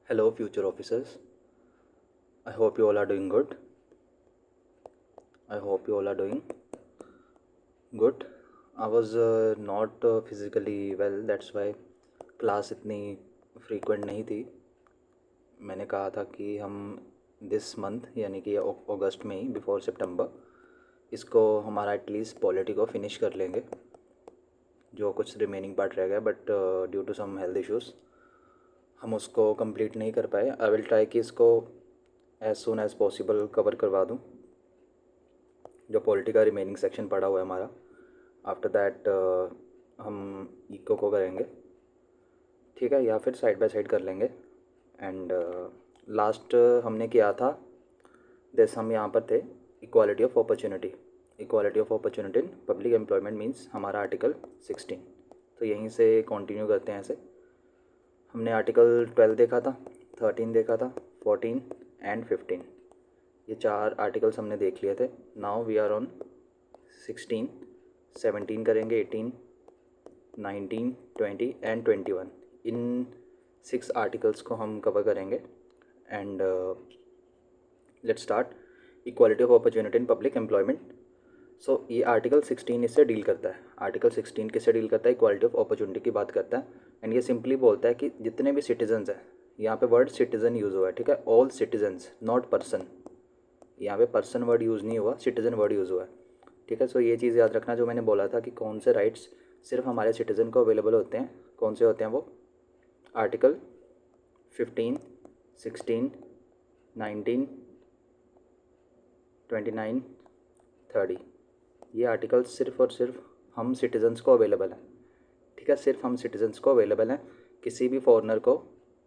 Hello, future officers. I hope you all are doing good. I hope you all are doing good. I was not physically well, that's why class इतनी frequent नहीं थी. मैंने कहा था कि हम this month यानी कि अगस्त में ही बिफोर सितंबर इसको हमारा एटलीस्ट पॉलिटी को फिनिश कर लेंगे. जो कुछ रिमेनिंग पार्ट रह गया but due to some health issues हम उसको कंप्लीट नहीं कर पाए. आई विल ट्राई कि इसको as soon as possible cover करवा दूँ. जो पॉलिटी का रिमेनिंग सेक्शन पड़ा हुआ है हमारा, आफ्टर दैट हम इको को करेंगे, ठीक है, या फिर साइड बाय साइड कर लेंगे. एंड लास्ट हमने किया था जैसे हम यहाँ पर थे equality of opportunity. Equality of opportunity in public employment means हमारा आर्टिकल 16. तो यहीं से कंटिन्यू करते हैं ऐसे. हमने आर्टिकल 12 देखा था, 13 देखा था, 14 एंड 15. ये 4 आर्टिकल्स हमने देख लिए थे. Now we are on 16. 17 करेंगे, 18, 19, 20 एंड 21. इन 6 आर्टिकल्स को हम कवर करेंगे. And let's start. Equality of opportunity in public employment. So ये आर्टिकल 16 इससे डील करता है. आर्टिकल 16 किससे डील करता है? इक्वालिटी ऑफ अपॉर्चुनिटी की बात करता है. एंड ये सिंपली बोलता है कि जितने भी सिटीजन्स हैं, यहाँ पे वर्ड सिटीजन यूज़ हुआ है, ठीक है, ऑल सिटीजन्स, नॉट पर्सन. यहाँ पे पर्सन वर्ड यूज़ नहीं हुआ, सिटीज़न वर्ड यूज़ हुआ है, ठीक है. सो ये चीज़ याद रखना जो मैंने बोला था कि कौन से राइट्स सिर्फ हमारे सिटीज़न को अवेलेबल होते हैं. कौन से होते हैं वो? आर्टिकल 15, 16, 19, 29, 30. ये आर्टिकल सिर्फ और सिर्फ हम सिटीजन्स को अवेलेबल हैं, ठीक है. सिर्फ हम सिटीजन्स को अवेलेबल हैं, किसी भी फॉरेनर को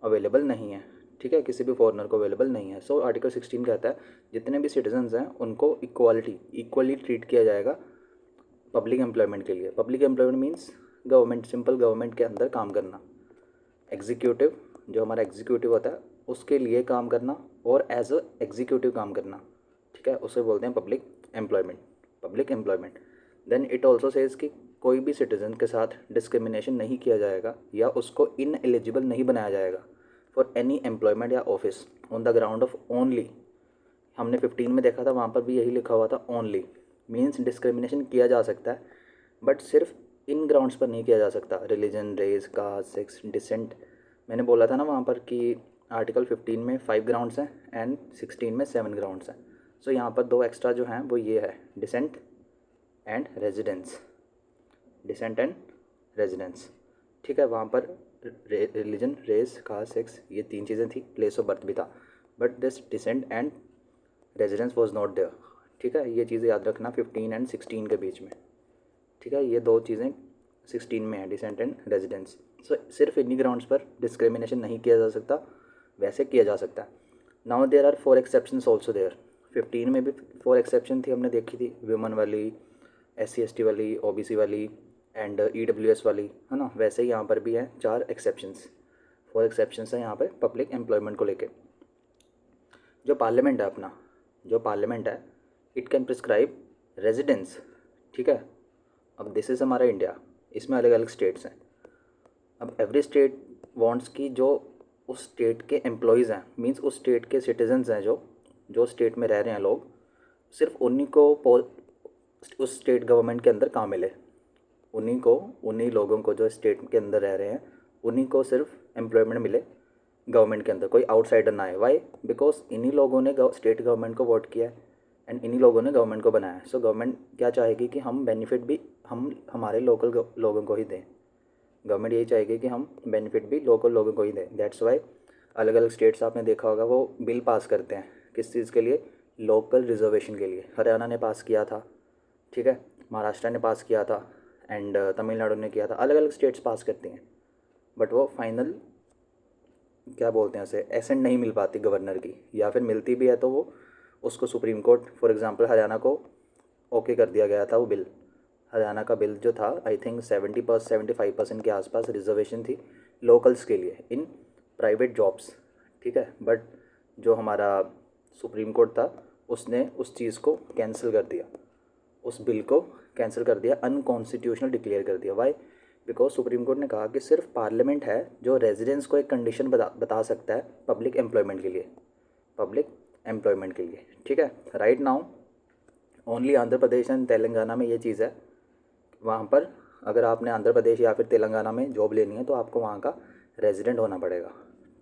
अवेलेबल नहीं है, ठीक है. किसी भी फॉरेनर को अवेलेबल नहीं है. सो आर्टिकल 16 कहता है जितने भी सिटीजन्स हैं उनको इक्वली ट्रीट किया जाएगा पब्लिक एम्प्लॉयमेंट के लिए. Public employment means government, simple government के अंदर काम करना. एग्जीक्यूटिव, जो हमारा एग्जीक्यूटिव होता है उसके लिए काम करना और एज अ एग्जीक्यूटिव काम करना, ठीक है, उसे बोलते हैं public employment. Public employment. Then it also says कि कोई भी सिटीज़न के साथ डिस्क्रिमिनेशन नहीं किया जाएगा या उसको इन एलिजिबल नहीं बनाया जाएगा फॉर एनी एम्प्लॉयमेंट या office on the ground of only. हमने 15 में देखा था, वहाँ पर भी यही लिखा हुआ था, ओनली. मीन्स डिस्क्रिमिनेशन किया जा सकता है बट सिर्फ इन ग्राउंड्स पर नहीं किया जा सकता. Religion, race, caste, sex, descent. मैंने बोला था ना वहाँ पर कि आर्टिकल 15 में 5 ग्राउंड्स हैं एंड 16 में 7 ग्राउंड्स हैं. सो यहाँ पर 2 एक्स्ट्रा जो हैं वो ये है, descent and residence. Descent and residence, ठीक है. वहाँ पर रिलीजन, रेस, कास्ट, सेक्स, ये 3 चीज़ें थी. प्लेस ऑफ बर्थ भी था but this descent and residence was not there, ठीक है. ये चीज़ें याद रखना 15 एंड 16 के बीच में, ठीक है. ये 2 चीज़ें 16 में है, डिसेंट एंड रेजिडेंस. सो सिर्फ इन्हीं ग्राउंड्स पर डिस्क्रिमिनेशन नहीं किया जा सकता, वैसे किया जा सकता है. Now there are 4 exceptions also there. 15 में भी 4 एक्सेप्शन थी, हमने देखी थी. वुमन वाली, SC ST वाली, OBC वाली एंड EWS वाली, है ना. वैसे ही यहाँ पर भी हैं 4 एक्सेप्शंस. 4 एक्सेप्शंस हैं यहाँ पर पब्लिक एम्प्लॉयमेंट को लेके. जो पार्लियामेंट है अपना, जो पार्लियामेंट है, इट कैन प्रिस्क्राइब रेजिडेंस, ठीक है. अब दिस इज़ हमारा इंडिया, इसमें अलग अलग स्टेट्स हैं. अब एवरी स्टेट वांट्स की जो उस स्टेट के एम्प्लॉयज़ हैं, मींस उस स्टेट के सिटीजन्स हैं, जो जो स्टेट में रह रहे हैं लोग, सिर्फ उन्हीं को उस स्टेट गवर्नमेंट के अंदर काम मिले. उन्हीं लोगों को जो स्टेट के अंदर रह रहे हैं उन्हीं को सिर्फ एम्प्लॉयमेंट मिले गवर्नमेंट के अंदर, कोई आउटसाइडर ना आए. वाई? बिकॉज इन्हीं लोगों ने स्टेट गवर्नमेंट को वोट किया है एंड इन्हीं लोगों ने गवर्नमेंट को बनाया है. सो गवर्नमेंट क्या चाहेगी कि हम बेनिफिट भी हम हमारे लोकल लोगों को ही दें. गवर्नमेंट यही चाहेगी कि हम बेनिफिट भी लोकल लोगों को ही दें. दैट्स वाई अलग अलग स्टेट्स आपने देखा होगा वो बिल पास करते हैं. किस चीज़ के लिए? लोकल रिजर्वेशन के लिए. हरियाणा ने पास किया था, ठीक है, महाराष्ट्र ने पास किया था एंड तमिलनाडु ने किया था. अलग अलग स्टेट्स पास करती हैं बट वो फाइनल क्या बोलते हैं उसे, एसेंट नहीं मिल पाती गवर्नर की, या फिर मिलती भी है तो वो उसको supreme court, for example Haryana को ओके कर दिया गया था वो बिल. हरियाणा का बिल जो था, आई थिंक 75% के आसपास रिजर्वेशन थी लोकल्स के लिए इन प्राइवेट जॉब्स, ठीक है. बट जो हमारा सुप्रीम कोर्ट था उसने उस चीज़ को कैंसिल कर दिया, उस बिल को कैंसिल कर दिया, अनकॉन्स्टिट्यूशनल डिक्लेयर कर दिया. वाई? बिकॉज सुप्रीम कोर्ट ने कहा कि सिर्फ पार्लियामेंट है जो रेजिडेंस को एक कंडीशन बता सकता है पब्लिक एम्प्लॉयमेंट के लिए, पब्लिक एम्प्लॉयमेंट के लिए। ठीक है, right now only Andhra Pradesh and Telangana में ये चीज़ है, वहाँ पर अगर आपने आंध्र प्रदेश या फिर तेलंगाना में जॉब लेनी है तो आपको वहाँ का रेजिडेंट होना पड़ेगा।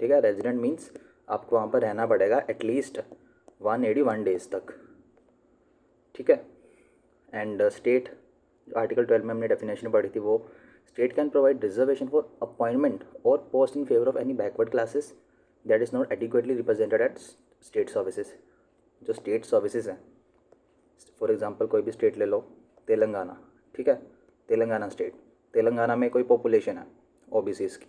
ठीक है, रेजिडेंट मीन्स आपको वहाँ पर रहना पड़ेगा एटलीस्ट 181 डेज तक। ठीक है, एंड स्टेट, आर्टिकल 12 में हमने डेफिनेशन पढ़ी थी, वो state can provide reservation for appointment or post in favour of any backward classes that is not adequately represented at state services. जो स्टेट सर्विसेज हैं, फॉर एग्जांपल कोई भी स्टेट ले लो, तेलंगाना, ठीक है, तेलंगाना स्टेट, तेलंगाना में कोई पॉपुलेशन है ओबीसीज की,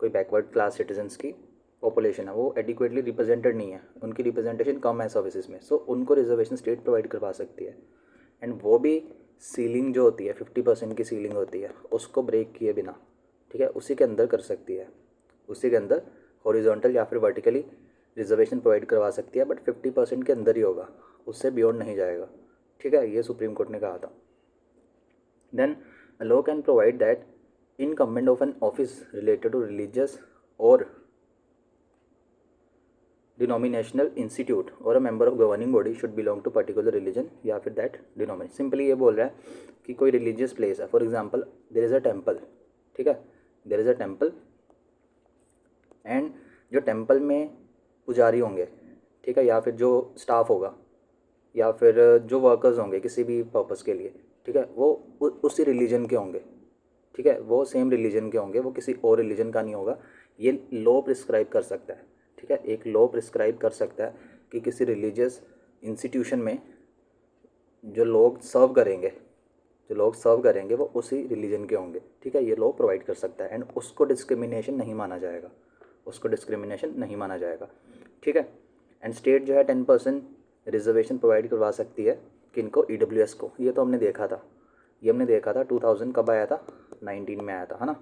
कोई बैकवर्ड क्लास सिटीजन्स की पॉपुलेशन है, वो एडिक्वेटली रिप्रेजेंटेड नहीं है, उनकी रिप्रेजेंटेशन कम है सर्विसेज में, सो उनको रिजर्वेशन स्टेट प्रोवाइड करवा सकती है। एंड वो भी सीलिंग जो होती है 50% की सीलिंग होती है, उसको ब्रेक किए बिना, ठीक है, उसी के अंदर कर सकती है, उसी के अंदर हॉरिजॉन्टल या फिर वर्टिकली रिजर्वेशन प्रोवाइड करवा सकती है, बट 50% के अंदर ही होगा, उससे बियॉन्ड नहीं जाएगा। ठीक है, ये सुप्रीम कोर्ट ने कहा था। Then law can provide that incumbent of an office related to religious और डिनोमिनेशनल इंस्टीट्यूट और a member of governing body should belong to particular religion या फिर दैट डिनोमिनेशन। सिंपली ये बोल रहा है कि कोई रिलीजियस प्लेस है, for example there is a temple, ठीक है, there is a temple and जो टेम्पल में पुजारी होंगे, ठीक है, या फिर जो स्टाफ होगा या फिर जो वर्कर्स होंगे किसी भी पर्पज़ के लिए, ठीक है, वो उसी रिलीजन के होंगे, ठीक है, वो सेम रिलीजन के होंगे, वो किसी और रिलीजन का नहीं होगा। ये लॉ प्रिस्क्राइब कर सकता है, ठीक है, एक लॉ प्रिस्क्राइब कर सकता है कि किसी रिलीजियस इंस्टीट्यूशन में जो लोग सर्व करेंगे, जो लोग सर्व करेंगे वो उसी रिलीजन के होंगे। ठीक है, ये लॉ प्रोवाइड कर सकता है एंड उसको डिस्क्रिमिनेशन नहीं माना जाएगा, उसको डिस्क्रिमिनेशन नहीं माना जाएगा। ठीक है, एंड स्टेट जो है 10% रिजर्वेशन प्रोवाइड करवा सकती है किनको, ईडब्ल्यूएस को। ये तो हमने देखा था, ये हमने देखा था 2000 कब आया था, 19 में आया था, है ना,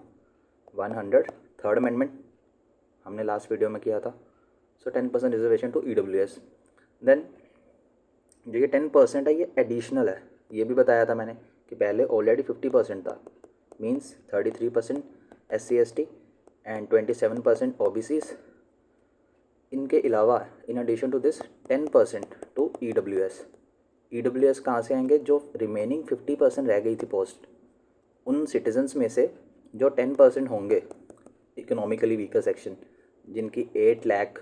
103rd अमेंडमेंट हमने लास्ट वीडियो में किया था। सो 10% रिजर्वेशन टू ईडब्ल्यूएस। देन जो ये 10% है ये एडिशनल है, ये भी बताया था मैंने कि पहले ऑलरेडी 50% था, मीन्स 33% SC/ST एंड 27% OBCs। इनके अलावा in addition to this 10% to EWS। EWS कहाँ से आएंगे, जो रिमेनिंग 50% रह गई थी पोस्ट, उन सिटीजन्स में से जो 10% होंगे इकोनॉमिकली वीकर सेक्शन, जिनकी 8 लाख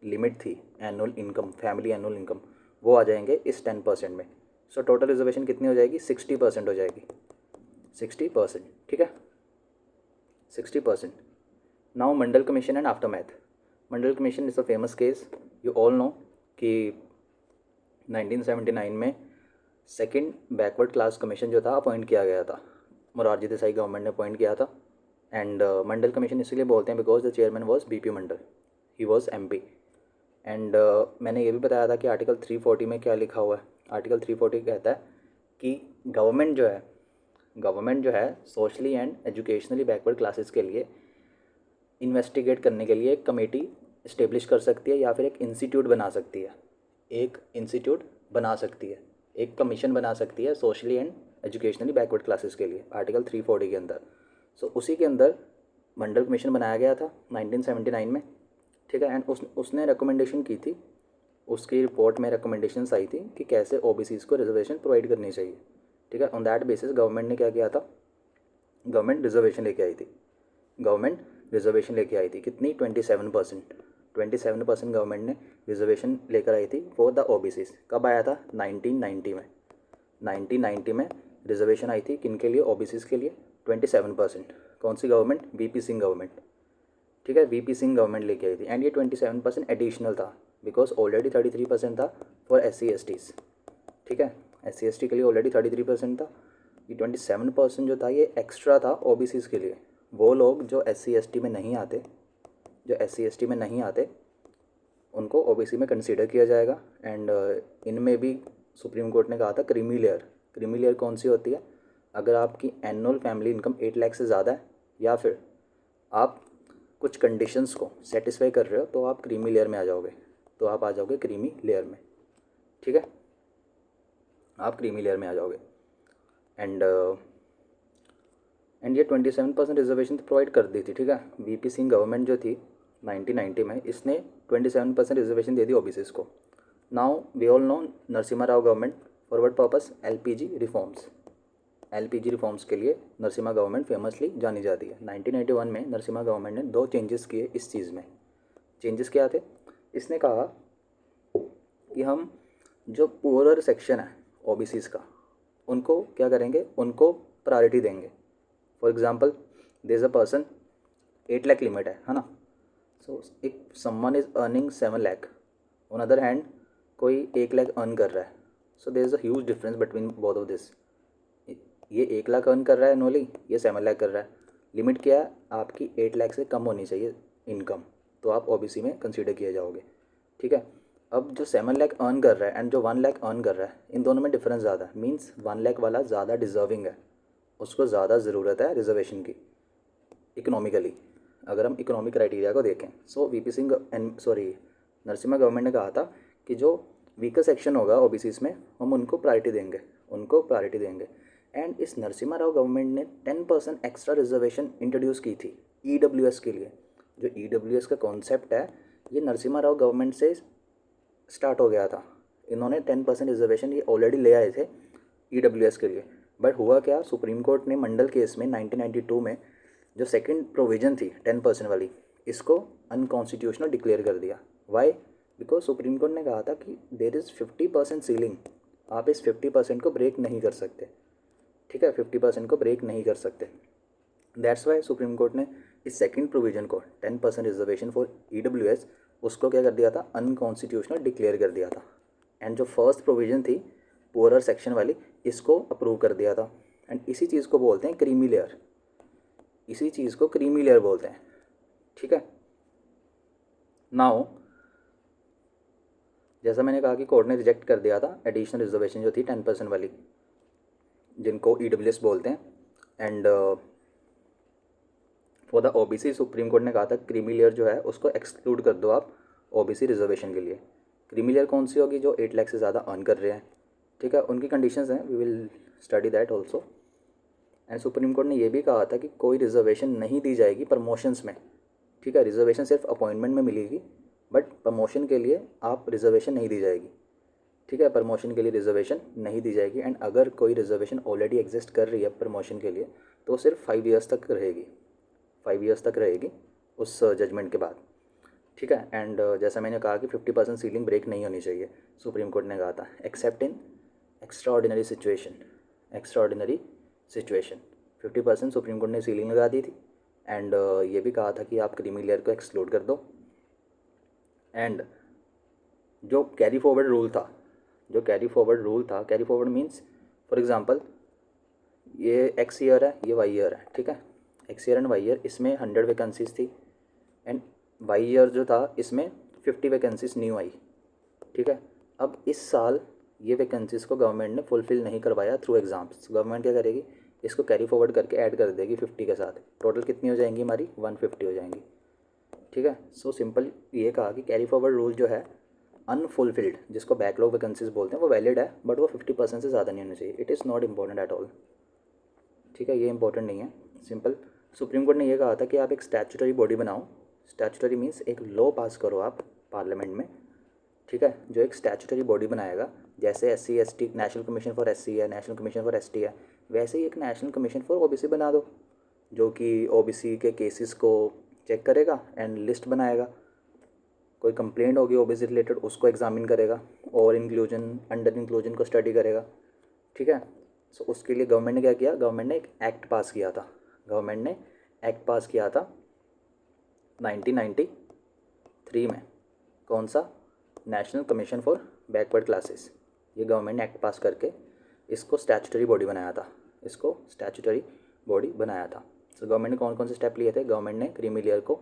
लिमिट थी annual income, family annual income, वो आ जाएंगे इस 10% में। सो टोटल रिजर्वेशन कितनी हो जाएगी, 60% हो जाएगी, 60%। ठीक है, 60%। Now Mandal commission and after math. Mandal commission is a famous case, you all no कि 1979 में सेकंड बैकवर्ड क्लास कमीशन जो था अपॉइंट किया गया था, मोरारजी देसाई गवर्नमेंट ने अपॉइंट किया था। एंड मंडल कमीशन इसलिए बोलते हैं because the chairman was BP Mandal, he was MP। And मैंने ये भी बताया था कि आर्टिकल 340 में क्या लिखा हुआ है। आर्टिकल 340 कहता है कि गवर्नमेंट जो है socially and educationally backward classes के लिए इन्वेस्टिगेट करने के लिए एक कमेटी इस्टेब्लिश कर सकती है या फिर एक इंस्टीट्यूट बना सकती है, एक इंस्टीट्यूट बना सकती है, एक कमीशन बना सकती है socially and educationally backward classes के लिए, आर्टिकल 340 के अंदर। सो उसी के अंदर मंडल कमीशन बनाया गया था 1979 में। ठीक है, एंड उसने रिकमेंडेशन की थी, उसकी रिपोर्ट में रिकमेंडेशंस आई थी कि कैसे OBCs को रिजर्वेशन प्रोवाइड करनी चाहिए। ठीक है, ऑन दैट बेसिस गवर्नमेंट ने क्या किया था, गवर्नमेंट रिजर्वेशन लेके आई थी, गवर्नमेंट रिजर्वेशन लेके आई थी कितनी, 27%। 27% गवर्नमेंट ने रिजर्वेशन लेकर आई थी फॉर द OBCs। कब आया था, 1990 में। 1990 में रिजर्वेशन आई थी किन के लिए, OBCs के लिए 27%। कौन सी गवर्नमेंट, VP सिंह गवर्नमेंट। ठीक है, VP सिंह गवर्नमेंट लेके आई थी एंड ये 27% एडिशनल था बिकॉज ऑलरेडी 33% था फॉर SC/STs। ठीक है, SC/ST के लिए ऑलरेडी 33% था, ये 27% जो था ये एक्स्ट्रा था OBCs के लिए। वो लोग जो SC/ST में नहीं आते, जो SC/ST में नहीं आते उनको OBC में कंसीडर किया जाएगा। एंड इनमें भी सुप्रीम कोर्ट ने कहा था क्रीमी लेयर। क्रीमी लेयर कौन सी होती है, अगर आपकी एनुअल फैमिली इनकम 8 लाख से ज़्यादा है या फिर आप कुछ कंडीशंस को सेटिस्फाई कर रहे हो तो आप क्रीमी लेयर में आ जाओगे, तो आप आ जाओगे क्रीमी लेयर में। ठीक है, आप क्रीमी लेयर में आ जाओगे। एंड एंड ये 27% रिजर्वेशन तो प्रोवाइड कर दी थी, ठीक है। वीपी सिंह गवर्नमेंट जो थी 1990 में, इसने 27% रिजर्वेशन दे दी ओबीसीज को। Now we all know Narasimha Rao government for what purpose, LPG reforms. LPG reforms के लिए नरसिम्हा गवर्नमेंट फेमसली जानी जाती है। 1991 में नरसिम्हा गवर्नमेंट ने 2 चेंजेस किए इस चीज़ में। चेंजेस क्या थे? इसने कहा कि हम जो पुअरर सेक्शन है ओबीसीज का, उनको क्या करेंगे, उनको प्रायोरिटी देंगे। For example there is a person 8 lakh limit है ना। So if someone is earning 7 lakh, on other hand कोई 1 लाख अर्न कर रहा है, so there is a huge difference between both of this. ये 1 लाख अर्न कर रहा है एनुअली, ये 7 लाख कर रहा है। लिमिट क्या है? आपकी 8 लाख से कम होनी चाहिए इनकम, तो आप ओबीसी में कंसीडर किए जाओगे, ठीक है। अब जो 7 लाख अर्न कर रहा है एंड जो 1 लाख अर्न कर रहा है, इन दोनों में डिफरेंस ज़्यादा है। मीन्स 1 लाख वाला ज़्यादा डिजर्विंग है, उसको ज़्यादा ज़रूरत है रिजर्वेशन की इकोनॉमिकली, अगर हम इकोनॉमिक क्राइटेरिया को देखें। सो वीपी सिंह नरसिम्हा गवर्नमेंट ने कहा था कि जो वीकर सेक्शन होगा ओबीसीज में, हम उनको प्रायोरिटी देंगे। एंड इस नरसिम्हा राव गवर्नमेंट ने 10% एक्स्ट्रा रिजर्वेशन इंट्रोड्यूस की थी ईडब्ल्यूएस के लिए। जो ईडब्ल्यूएस का कॉन्सेप्ट है, ये नरसिम्हा राव गवर्नमेंट से स्टार्ट हो गया था। इन्होंने 10% रिजर्वेशन ये ऑलरेडी ले आए थे ईडब्ल्यूएस के लिए। बट हुआ क्या, सुप्रीम कोर्ट ने मंडल केस में 1992 में जो सेकंड प्रोविज़न थी 10% वाली, इसको अनकॉन्स्टिट्यूशनल डिक्लेयर कर दिया। वाई? बिकॉज सुप्रीम कोर्ट ने कहा था कि देर इज़ 50% सीलिंग, आप इस 50% को ब्रेक नहीं कर सकते, ठीक है। 50% को ब्रेक नहीं कर सकते। दैट्स वाई सुप्रीम कोर्ट ने इस सेकंड प्रोविज़न को 10% रिजर्वेशन फॉर ईडब्ल्यूएस, उसको क्या कर दिया था, अनकॉन्स्टिट्यूशनल डिक्लेयर कर दिया था। एंड जो फर्स्ट प्रोविज़न थी पुअरर सेक्शन वाली, इसको अप्रूव कर दिया था। एंड इसी चीज़ को बोलते हैं क्रीमी लेयर, इसी चीज़ को क्रीमी लेयर बोलते हैं, ठीक है। नाउ जैसा मैंने कहा कि कोर्ट ने रिजेक्ट कर दिया था एडिशनल रिजर्वेशन जो थी 10% वाली, जिनको ईडब्ल्यूएस बोलते हैं। And for the OBC supreme court ने कहा था क्रीमी लेयर जो है उसको एक्सक्लूड कर दो आप ओबीसी रिजर्वेशन के लिए। क्रीमी लेयर कौन सी होगी? जो 8 लाख से ज़्यादा अर्न कर रहे हैं, ठीक है। उनकी कंडीशंस हैं, we will study that also. And supreme court ने यह भी कहा था कि कोई रिजर्वेशन नहीं दी जाएगी प्रमोशंस में, ठीक है। रिजर्वेशन सिर्फ अपॉइंटमेंट में मिलेगी, बट प्रमोशन के लिए आप रिजर्वेशन नहीं दी जाएगी, ठीक है। प्रमोशन के लिए रिजर्वेशन नहीं दी जाएगी। एंड अगर कोई रिजर्वेशन ऑलरेडी एग्जिस्ट कर रही है प्रमोशन के लिए, तो सिर्फ 5 ईयर्स तक रहेगी, 5 ईयर्स तक रहेगी उस जजमेंट के बाद, ठीक है। एंड जैसा मैंने कहा कि 50% सीलिंग ब्रेक नहीं होनी चाहिए, सुप्रीम कोर्ट ने कहा था, एक्सेप्ट इन एक्स्ट्राऑर्डिनरी सिचुएशन 50% सुप्रीम कोर्ट ने सीलिंग लगा दी थी। एंड ये भी कहा था कि आप क्रीमी लेयर को एक्सक्लूड कर दो। एंड जो कैरी फॉरवर्ड रूल था, carry forward means for example ये एक्स ईयर है, ये वाई ईयर है, ठीक है। X year and Y year, इसमें 100 वैकेंसीज थी। एंड वाई ईयर जो था, इसमें 50 वैकेंसीज न्यू आई, ठीक है। अब इस साल ये वैकेंसीज़ को गवर्नमेंट ने फुलफ़िल नहीं करवाया थ्रू एग्ज़ाम्स। गवर्नमेंट क्या करेगी, इसको कैरी फॉरवर्ड करके ऐड कर देगी 50 के साथ। टोटल कितनी हो जाएंगी हमारी? 150 हो जाएंगी, ठीक है। सो सिंपल ये कहा कि कैरी फॉरवर्ड रूल जो है अनफुलफिल्ड, जिसको बैकलॉग वैकेंसीज बोलते हैं, वो वैलिड है, बट वो 50% से ज़्यादा नहीं होनी चाहिए। It is not important at all, ठीक है। ये इंपॉर्टेंट नहीं है, सिंपल। सुप्रीम कोर्ट ने ये कहा था कि आप एक स्टैट्यूटरी बॉडी बनाओ। स्टैट्यूटरी मीन्स एक लॉ पास करो आप पार्लियामेंट में, ठीक है, जो एक स्टैट्यूटरी बॉडी बनाएगा। जैसे SC ST national commission for SC है, नेशनल कमीशन फॉर ST है, वैसे ही एक नेशनल कमीशन फॉर OBC बना दो, जो कि OBC के केसेस को चेक करेगा एंड लिस्ट बनाएगा। कोई कंप्लेंट होगी OBC रिलेटेड, उसको एग्जामिन करेगा और इंक्लूजन, अंडर इंक्लूजन को स्टडी करेगा, ठीक है। सो उसके लिए गवर्नमेंट ने क्या किया, गवर्नमेंट ने एक एक्ट पास किया था। 1993 में। कौन सा? National commission for backward classes. ये गवर्नमेंट ने एक्ट पास करके इसको स्टैट्यूटरी बॉडी बनाया था, सो गवर्नमेंट ने कौन कौन से स्टेप लिए थे? गवर्नमेंट ने क्रीमी लेयर को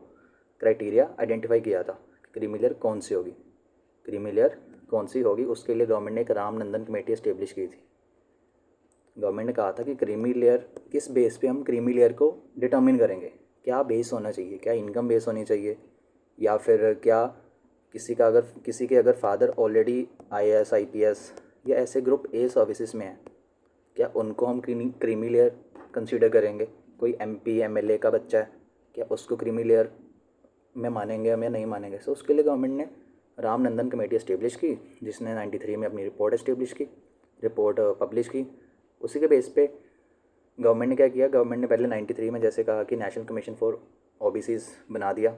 क्राइटेरिया आइडेंटिफाई किया था, क्रीमी लेयर कौन सी होगी, उसके लिए गवर्नमेंट ने एक रामनंदन कमेटी इस्टेब्लिश की थी। गवर्नमेंट ने कहा था कि क्रीमी लेयर, किस बेस पे हम क्रीमी लेयर को डिटर्मिन करेंगे, क्या बेस होना चाहिए, क्या इनकम बेस होनी चाहिए, या फिर क्या किसी के अगर फादर ऑलरेडी IAS IPS या ऐसे ग्रुप A सर्विसेज में है, क्या उनको हम क्रीमी लेयर कंसीडर करेंगे, कोई MP MLA का बच्चा है, क्या उसको क्रीमी लेयर में मानेंगे हम या नहीं मानेंगे? सो उसके लिए गवर्नमेंट ने राम नंदन कमेटी इस्टेब्लिश की, जिसने 93 में अपनी रिपोर्ट इस्टेब्लिश की, रिपोर्ट पब्लिश की। उसी के बेस पे गवर्नमेंट ने क्या किया, गवर्नमेंट ने पहले 93 में जैसे कहा कि नेशनल कमीशन फॉर OBCs बना दिया।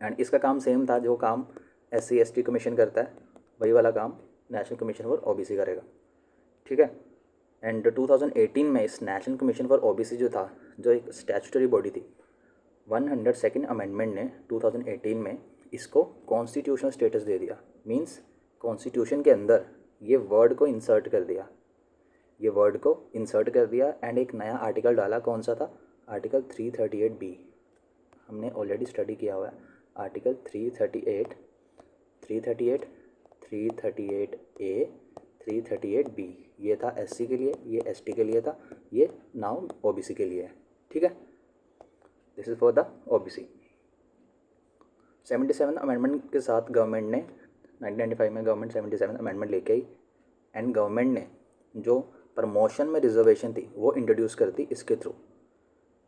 एंड इसका काम सेम था, जो काम SC ST कमीशन करता है वही वाला काम नेशनल कमीशन फॉर OBC करेगा, ठीक है। एंड 2018 में इस नेशनल कमीशन फॉर OBC जो था, जो एक स्टैट्यूटरी बॉडी थी, 102nd अमेंडमेंट ने 2018 में इसको कॉन्स्टिट्यूशनल स्टेटस दे दिया। मींस कॉन्स्टिट्यूशन के अंदर ये वर्ड को इंसर्ट कर दिया, ये वर्ड को इंसर्ट कर दिया। एंड एक नया आर्टिकल डाला, कौन सा था? Article 338B। हमने ऑलरेडी स्टडी किया हुआ है आर्टिकल 338, 338A, 338B। ये था SC के लिए, ये ST के लिए था, ये नाउ OBC के लिए है, ठीक है। This is for the OBC। 77 amendment के साथ गवर्नमेंट ने 1995 में गवर्नमेंट 77 अमेंडमेंट लेके आई। एंड गवर्नमेंट ने जो प्रमोशन में रिजर्वेशन थी वो इंट्रोड्यूस कर दी इसके थ्रू।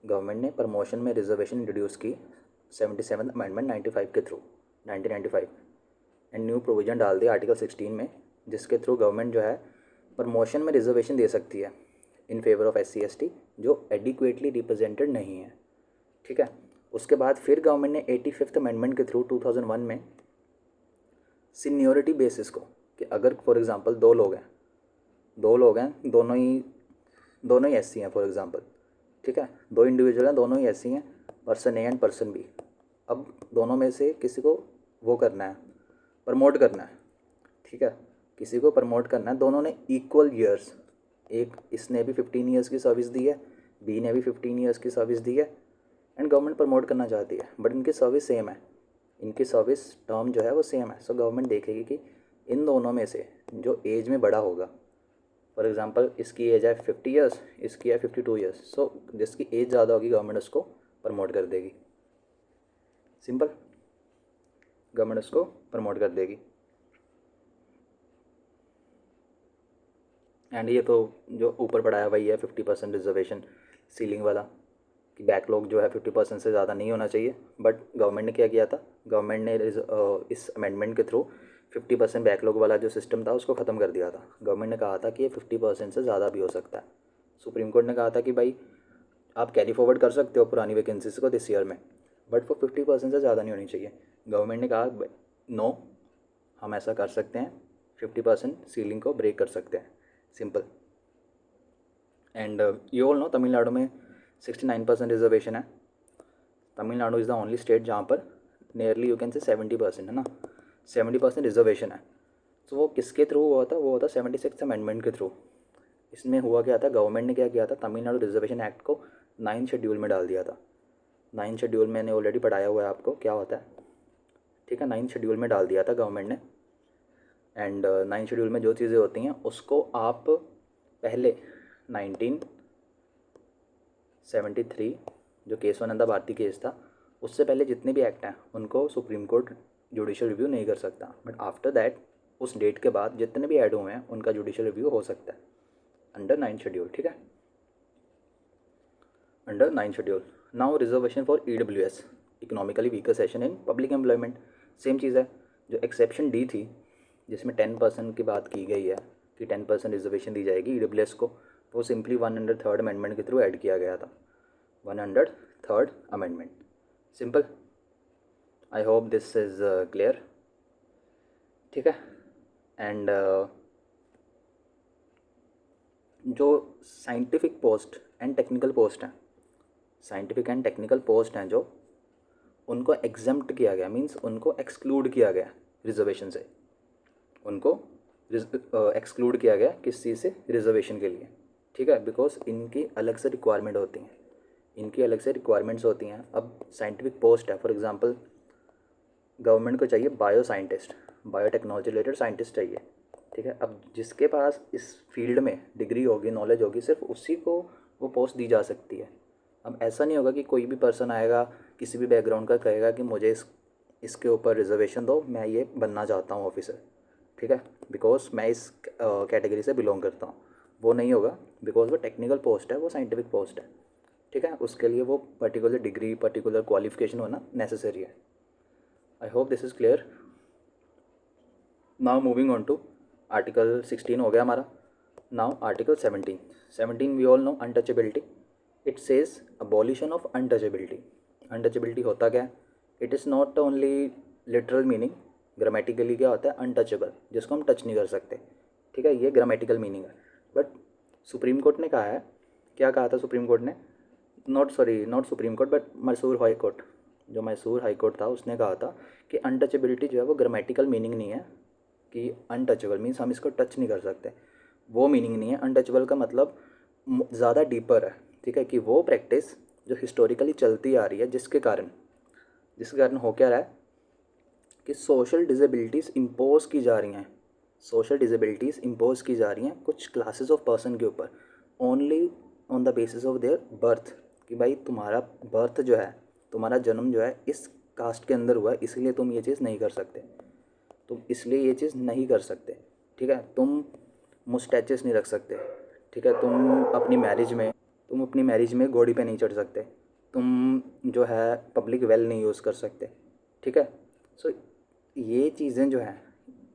गवर्नमेंट ने प्रमोशन में रिजर्वेशन इंट्रोड्यूस की 77 अमेंडमेंट 95 के थ्रू, 1995। एंड न्यू प्रोविजन डाल दिया आर्टिकल 16 में, जिसके थ्रू गवर्नमेंट जो है प्रमोशन में रिजर्वेशन दे सकती है इन फेवर ऑफ SC ST जो एडिक्वेटली रिप्रेजेंटेड नहीं है, ठीक है। उसके बाद फिर गवर्नमेंट ने 85th अमेंडमेंट के थ्रू 2001 में सीनियोरिटी बेसिस को, कि अगर फॉर एग्जांपल दो लोग हैं, दोनों ही SC हैं फॉर एग्जांपल, ठीक है, दो इंडिविजुअल हैं, दोनों ही SC हैं, person A and person B। अब दोनों में से किसी को वो करना है, प्रमोट करना है, ठीक है, किसी को प्रमोट करना है। दोनों ने इक्वल ईयर्स, एक इसने भी 15 ईयर्स की सर्विस दी है, B ने भी 15 ईयर्स की सर्विस दी है, एंड गवर्नमेंट प्रमोट करना चाहती है, बट इनकी सर्विस सेम है, इनकी सर्विस टर्म जो है वो सेम है। सो गवर्नमेंट देखेगी कि इन दोनों में से जो एज में बड़ा होगा, फॉर एग्जांपल इसकी एज है 50 ईयर्स, इसकी है 52 ईयर्स, सो जिसकी एज ज़्यादा होगी गवर्नमेंट उसको प्रमोट कर देगी। सिंपल, गवर्नमेंट उसको प्रमोट कर देगी। एंड ये तो जो ऊपर पढ़ाया वही है 50% रिजर्वेशन सीलिंग वाला, कि बैकलॉग जो है 50% से ज़्यादा नहीं होना चाहिए। बट गवर्नमेंट ने क्या किया था, गवर्नमेंट ने इस अमेंडमेंट के थ्रू 50% बैकलॉग वाला जो सिस्टम था उसको ख़त्म कर दिया था। गवर्नमेंट ने कहा था कि ये 50% से ज़्यादा भी हो सकता है। सुप्रीम कोर्ट ने कहा था कि भाई आप कैरी फॉरवर्ड कर सकते हो पुरानी वैकेंसीज को दिस ईयर में, बट वो 50% से ज़्यादा नहीं होनी चाहिए। गवर्नमेंट ने कहा नो, हम ऐसा कर सकते हैं, 50% सीलिंग को ब्रेक कर सकते हैं, simple. And you all no Tamil Nadu में 69% रिजर्वेशन है। Tamil Nadu is the only state जहाँ पर नियरली यू कैन से 70% है ना, 70% रिजर्वेशन है। तो वो किसके थ्रू हुआ था? वो हुआ था 76th अमेंडमेंट के थ्रू। इसमें हुआ क्या था, गवर्नमेंट ने क्या किया था, तमिलनाडु रिजर्वेशन एक्ट को 9 शेड्यूल में डाल दिया था। 9 शेड्यूल मैंने ऑलरेडी पढ़ाया हुआ है आपको क्या होता है, ठीक है। 9 शेड्यूल में डाल दिया था गवर्नमेंट ने। एंड 9 शेड्यूल में जो चीज़ें होती हैं उसको आप पहले 1973 जो केशवानंदा भारती केस था, उससे पहले जितने भी एक्ट हैं उनको सुप्रीम कोर्ट जुडिशियल रिव्यू नहीं कर सकता। बट आफ्टर दैट, उस डेट के बाद जितने भी ऐड हुए हैं उनका जुडिशियल रिव्यू हो सकता है अंडर 9 शेड्यूल, ठीक है, under 9 schedule. Now reservation for EWS, economically weaker section in public employment, same चीज़ है। जो एक्सेप्शन डी थी जिसमें 10% की बात की गई है कि 10% रिजर्वेशन दी जाएगी EWS को, वो सिंपली 103rd अमेंडमेंट के थ्रू ऐड किया गया था। 103rd amendment, simple. I hope this is clear, ठीक है। एंड जो scientific post and technical post हैं, साइंटिफिक एंड टेक्निकल पोस्ट हैं जो, उनको एग्जम्प्ट किया गया, मींस उनको एक्सक्लूड किया गया रिजर्वेशन से, उनको एक्सक्लूड किया गया किस चीज़ से, रिजर्वेशन के लिए, ठीक है। बिकॉज इनकी अलग से रिक्वायरमेंट होती हैं, इनकी अलग से रिक्वायरमेंट्स होती हैं। अब साइंटिफिक पोस्ट है, फॉर एग्जांपल गवर्नमेंट को चाहिए bio scientist, biotechnology related scientist चाहिए, ठीक है। अब जिसके पास इस फील्ड में डिग्री होगी, नॉलेज होगी, सिर्फ उसी को वो पोस्ट दी जा सकती है। अब ऐसा नहीं होगा कि कोई भी पर्सन आएगा किसी भी बैकग्राउंड का, कहेगा कि मुझे इसके ऊपर रिजर्वेशन दो, मैं ये बनना चाहता हूँ ऑफिसर, ठीक है, बिकॉज मैं इस कैटेगरी से बिलोंग करता हूँ। वो नहीं होगा, बिकॉज वो टेक्निकल पोस्ट है, वो साइंटिफिक पोस्ट है, ठीक है, उसके लिए वो पर्टिकुलर डिग्री पर्टिकुलर क्वालिफिकेशन होना नेसेसरी है। I hope this is clear. Now moving on to article 16 हो गया हमारा। Now article 17। 17 we all know untouchability. It says abolition of untouchability. Untouchability होता क्या है? It is not only literal meaning, grammatically क्या होता है अनटचेबल, जिसको हम टच नहीं कर सकते। ठीक है, ये ग्रामेटिकल मीनिंग है। बट सुप्रीम कोर्ट ने कहा है, क्या कहा था सुप्रीम कोर्ट ने? Not supreme court but Mysore high court, जो मैसूर हाई कोर्ट था उसने कहा था कि अनटचेबिलिटी जो है वो ग्रामेटिकल मीनिंग नहीं है कि अनटचेबल मीन्स हम इसको टच नहीं कर सकते, वो मीनिंग नहीं है। अनटचेबल का मतलब ज़्यादा डीपर है। ठीक है, कि वो प्रैक्टिस जो हिस्टोरिकली चलती आ रही है, जिसके कारण हो क्या रहा है कि सोशल डिसेबिलिटीज़ इम्पोज की जा रही हैं, सोशल डिसेबिलिटीज़ इम्पोज की जा रही हैं कुछ क्लासेस ऑफ पर्सन के ऊपर, only on the basis of their birth. कि भाई तुम्हारा बर्थ जो है, तुम्हारा जन्म जो है इस कास्ट के अंदर हुआ है, इसलिए तुम ये चीज़ नहीं कर सकते, तुम इसलिए ये चीज़ नहीं कर सकते। ठीक है, तुम मुस्टैचेस नहीं रख सकते। ठीक है, तुम अपनी मैरिज में घोड़ी पे नहीं चढ़ सकते, तुम जो है पब्लिक वेल नहीं यूज़ कर सकते। ठीक है, सो ये चीज़ें जो हैं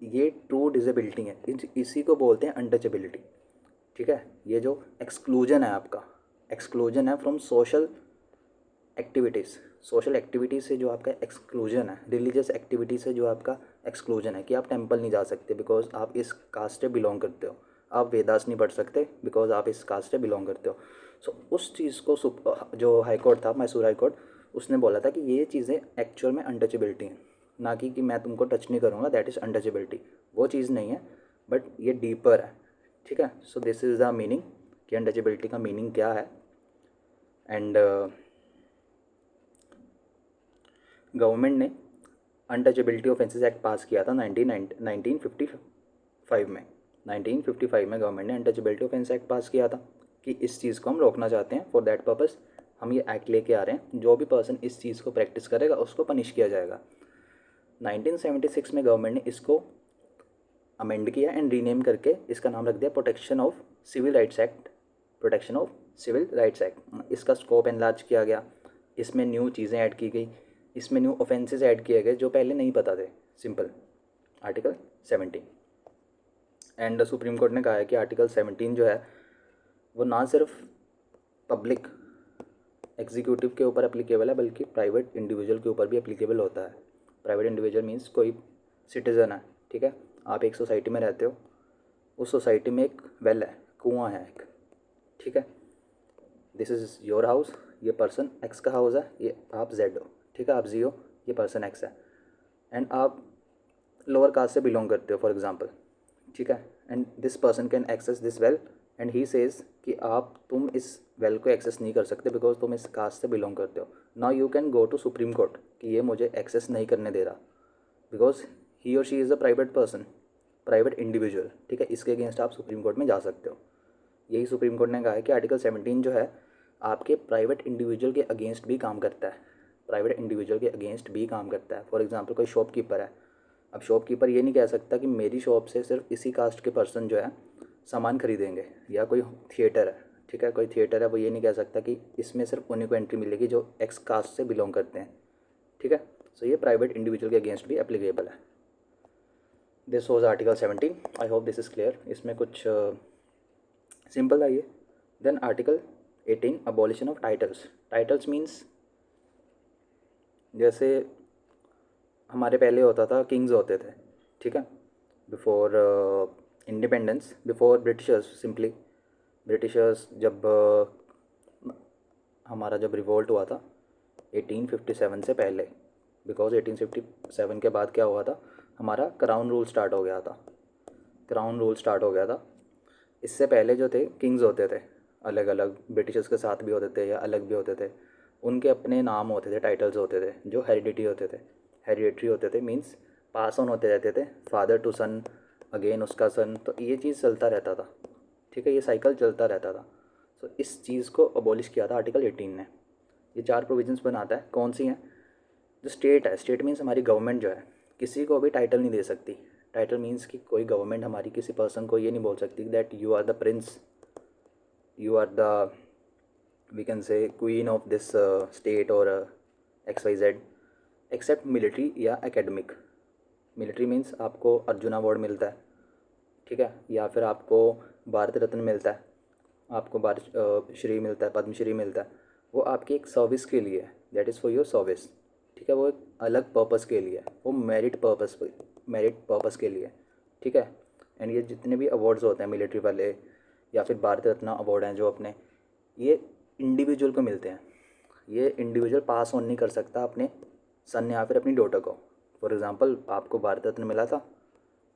ये ट्रू डिसेबिलिटी है, इसी को बोलते हैं अनटचेबिलिटी। ठीक है, ये जो एक्सक्लूजन है आपका, एक्सक्लूजन है फ्रॉम सोशल एक्टिविटीज़ से जो आपका एक्सक्लूजन है, रिलीजियस एक्टिविटी से जो आपका एक्सक्लूजन है कि आप टेंपल नहीं जा सकते बिकॉज आप इस कास्ट से बिलोंग करते हो, आप वेदास नहीं पढ़ सकते बिकॉज आप इस कास्ट से बिलोंग करते हो। सो उस चीज़ को जो हाई कोर्ट था, मैसूर हाई कोर्ट, उसने बोला था कि ये चीज़ें एक्चुअल में अनटचेबिलिटी हैं, ना कि मैं तुमको टच नहीं करूँगा दैट इज़ अनटचेबिलिटी। वो चीज़ नहीं है, बट ये डीपर है। ठीक है, so this is the meaning कि अनटचेबिलिटी का मीनिंग क्या है। एंड गवर्नमेंट ने अनटचेबिलिटी ऑफेंसेस एक्ट पास किया था 1955 में। 1955 में गवर्नमेंट ने अनटचेबिलिटी ऑफेंस एक्ट पास किया था कि इस चीज़ को हम रोकना चाहते हैं। फॉर दैट पर्पस हम ये एक्ट लेके आ रहे हैं, जो भी पर्सन इस चीज़ को प्रैक्टिस करेगा उसको पनिश किया जाएगा। 1976 में गवर्नमेंट ने इसको अमेंड किया एंड रीनेम करके इसका नाम रख दिया protection of civil rights act. Protection of civil rights act, इसका स्कोप एनलार्ज किया गया, इसमें न्यू चीज़ें ऐड की गई, इसमें न्यू ऑफेंसेस ऐड किए गए जो पहले नहीं पता थे। Simple article 17। And supreme court ने कहा है कि आर्टिकल 17 जो है वो ना सिर्फ पब्लिक एग्जीक्यूटिव के ऊपर एप्लीकेबल है बल्कि प्राइवेट इंडिविजुअल के ऊपर भी एप्लीकेबल होता है। प्राइवेट इंडिविजुअल मीन्स कोई सिटीज़न है। ठीक है, आप एक सोसाइटी में रहते हो, उस सोसाइटी में एक वेल है, कुआं है एक। ठीक है, दिस इज़ योर हाउस, ये पर्सन एक्स का हाउस है, ये आप जेड हो। ठीक है, आप जी हो, ये पर्सन एक्स है, एंड आप लोअर कास्ट से बिलोंग करते हो फॉर एग्जांपल। ठीक है, and this person can access this well and he says कि तुम इस वेल को एक्सेस नहीं कर सकते बिकॉज तुम इस कास्ट से बिलोंग करते हो। Now you can go to supreme court कि ये मुझे एक्सेस नहीं करने दे रहा because he or she is a private person, private individual. ठीक है, इसके अगेंस्ट आप सुप्रीम कोर्ट में जा सकते हो। यही सुप्रीम कोर्ट ने कहा है कि आर्टिकल 17 जो है आपके प्राइवेट इंडिविजुअल के अगेंस्ट भी काम करता है, प्राइवेट इंडिविजुअल के अगेंस्ट भी काम करता है। फॉर एग्जांपल कोई शॉपकीपर है, अब शॉपकीपर ये नहीं कह सकता कि मेरी शॉप से सिर्फ इसी कास्ट के पर्सन जो है सामान खरीदेंगे, या कोई थिएटर है। ठीक है, कोई थिएटर है, वो ये नहीं कह सकता कि इसमें सिर्फ उन्हीं को एंट्री मिलेगी जो एक्स कास्ट से बिलोंग करते हैं। ठीक है, सो ये प्राइवेट इंडिविजुअल के अगेंस्ट भी एप्लीकेबल है। This was article 17। I hope this is clear. इसमें कुछ सिंपल है ये। Then article 18 abolition of titles. Titles means जैसे हमारे पहले होता था किंग्स होते थे। ठीक है, before independence, before Britishers, simply Britishers जब हमारा जब रिवोल्ट हुआ था 1857 से पहले, बिकॉज 1857 के बाद क्या हुआ था, हमारा क्राउन रूल स्टार्ट हो गया था। क्राउन रूल स्टार्ट हो गया था। इससे पहले जो थे किंग्स होते थे, अलग अलग ब्रिटिशर्स के साथ भी होते थे या अलग भी होते थे, उनके अपने नाम होते थे, टाइटल्स होते थे जो हेरिडिटी होते थे। हेरिडिटरी होते थे मीन्स पास ऑन होते रहते थे, फादर टू सन, अगेन उसका सन, तो ये चीज़ चलता रहता था। ठीक है, ये साइकिल चलता रहता था। सो इस चीज़ को अबॉलिश किया था आर्टिकल 18 ने। ये 4 प्रोविजंस बनाता है। कौन सी हैं? जो स्टेट है, स्टेट मीन्स हमारी गवर्नमेंट जो है किसी को भी टाइटल नहीं दे सकती। टाइटल मीन्स कि कोई गवर्नमेंट हमारी किसी पर्सन को ये नहीं बोल सकती that you are the prince, you are the we can say queen of this state और XYZ, एक्सेप्ट मिलिट्री या एकेडमिक। मिलिट्री मीन्स आपको अर्जुन अवार्ड मिलता है, ठीक है, या फिर आपको भारत रत्न मिलता है, आपको भारत श्री मिलता है, पद्मश्री मिलता है, वो आपकी एक सर्विस के लिए है, that is for your service, ठीक है, वो एक अलग पर्पस के लिए है, वो मेरिट पर्पस के लिए, ठीक है। एंड ये जितने भी अवार्ड्स होते हैं मिलिट्री वाले या फिर भारत रत्न अवार्ड हैं जो अपने, ये इंडिविजुअल को मिलते हैं, ये इंडिविजुअल पास ऑन नहीं कर सकता अपने सन या फिर अपनी डॉटर को। फॉर एग्ज़ाम्पल आपको भारत रत्न मिला था,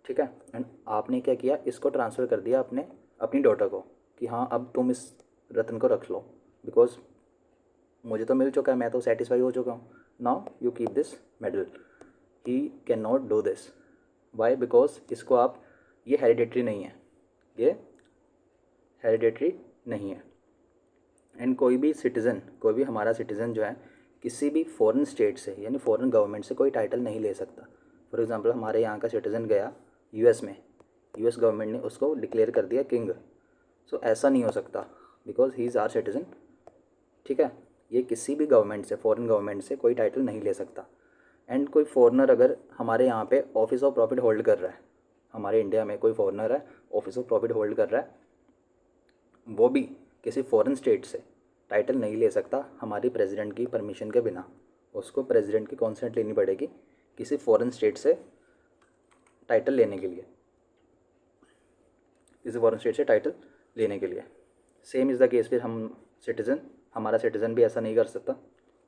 ठीक है, एंड आपने क्या किया, इसको ट्रांसफ़र कर दिया अपनी डॉटर को कि हाँ अब तुम इस रत्न को रख लो, बिकॉज मुझे तो मिल चुका है, मैं तो सेटिस्फाई हो चुका हूँ, now you keep this medal. He can not do this, why, because इसको आप, ये हेरिडेटरी नहीं है, ये हेरिडेटरी नहीं है। एंड कोई भी हमारा सिटीज़न जो है किसी भी फॉरेन स्टेट से यानी फॉरेन गवर्नमेंट से कोई टाइटल नहीं ले सकता। फॉर एग्ज़ाम्पल हमारे यहाँ का सिटीज़न गया US में, US गवर्नमेंट ने उसको डिक्लेयर कर दिया किंग, सो ऐसा नहीं हो सकता because he is our citizen, ठीक है। ये किसी भी गवर्नमेंट से, फॉरेन गवर्नमेंट से कोई टाइटल नहीं ले सकता। एंड कोई फॉरेनर अगर हमारे यहाँ पे ऑफिस ऑफ प्रॉफिट होल्ड कर रहा है, हमारे इंडिया में कोई फॉरेनर है ऑफिस ऑफ प्रॉफिट होल्ड कर रहा है, वो भी किसी फॉरेन स्टेट से टाइटल नहीं ले सकता हमारी प्रेसिडेंट की परमिशन के बिना। उसको प्रेसिडेंट की कॉन्सेंट लेनी पड़ेगी किसी फॉरेन स्टेट से टाइटल लेने के लिए, किसी फॉरेन स्टेट से टाइटल लेने के लिए। सेम इज़ द केस फिर हमारा सिटीज़न भी ऐसा नहीं कर सकता,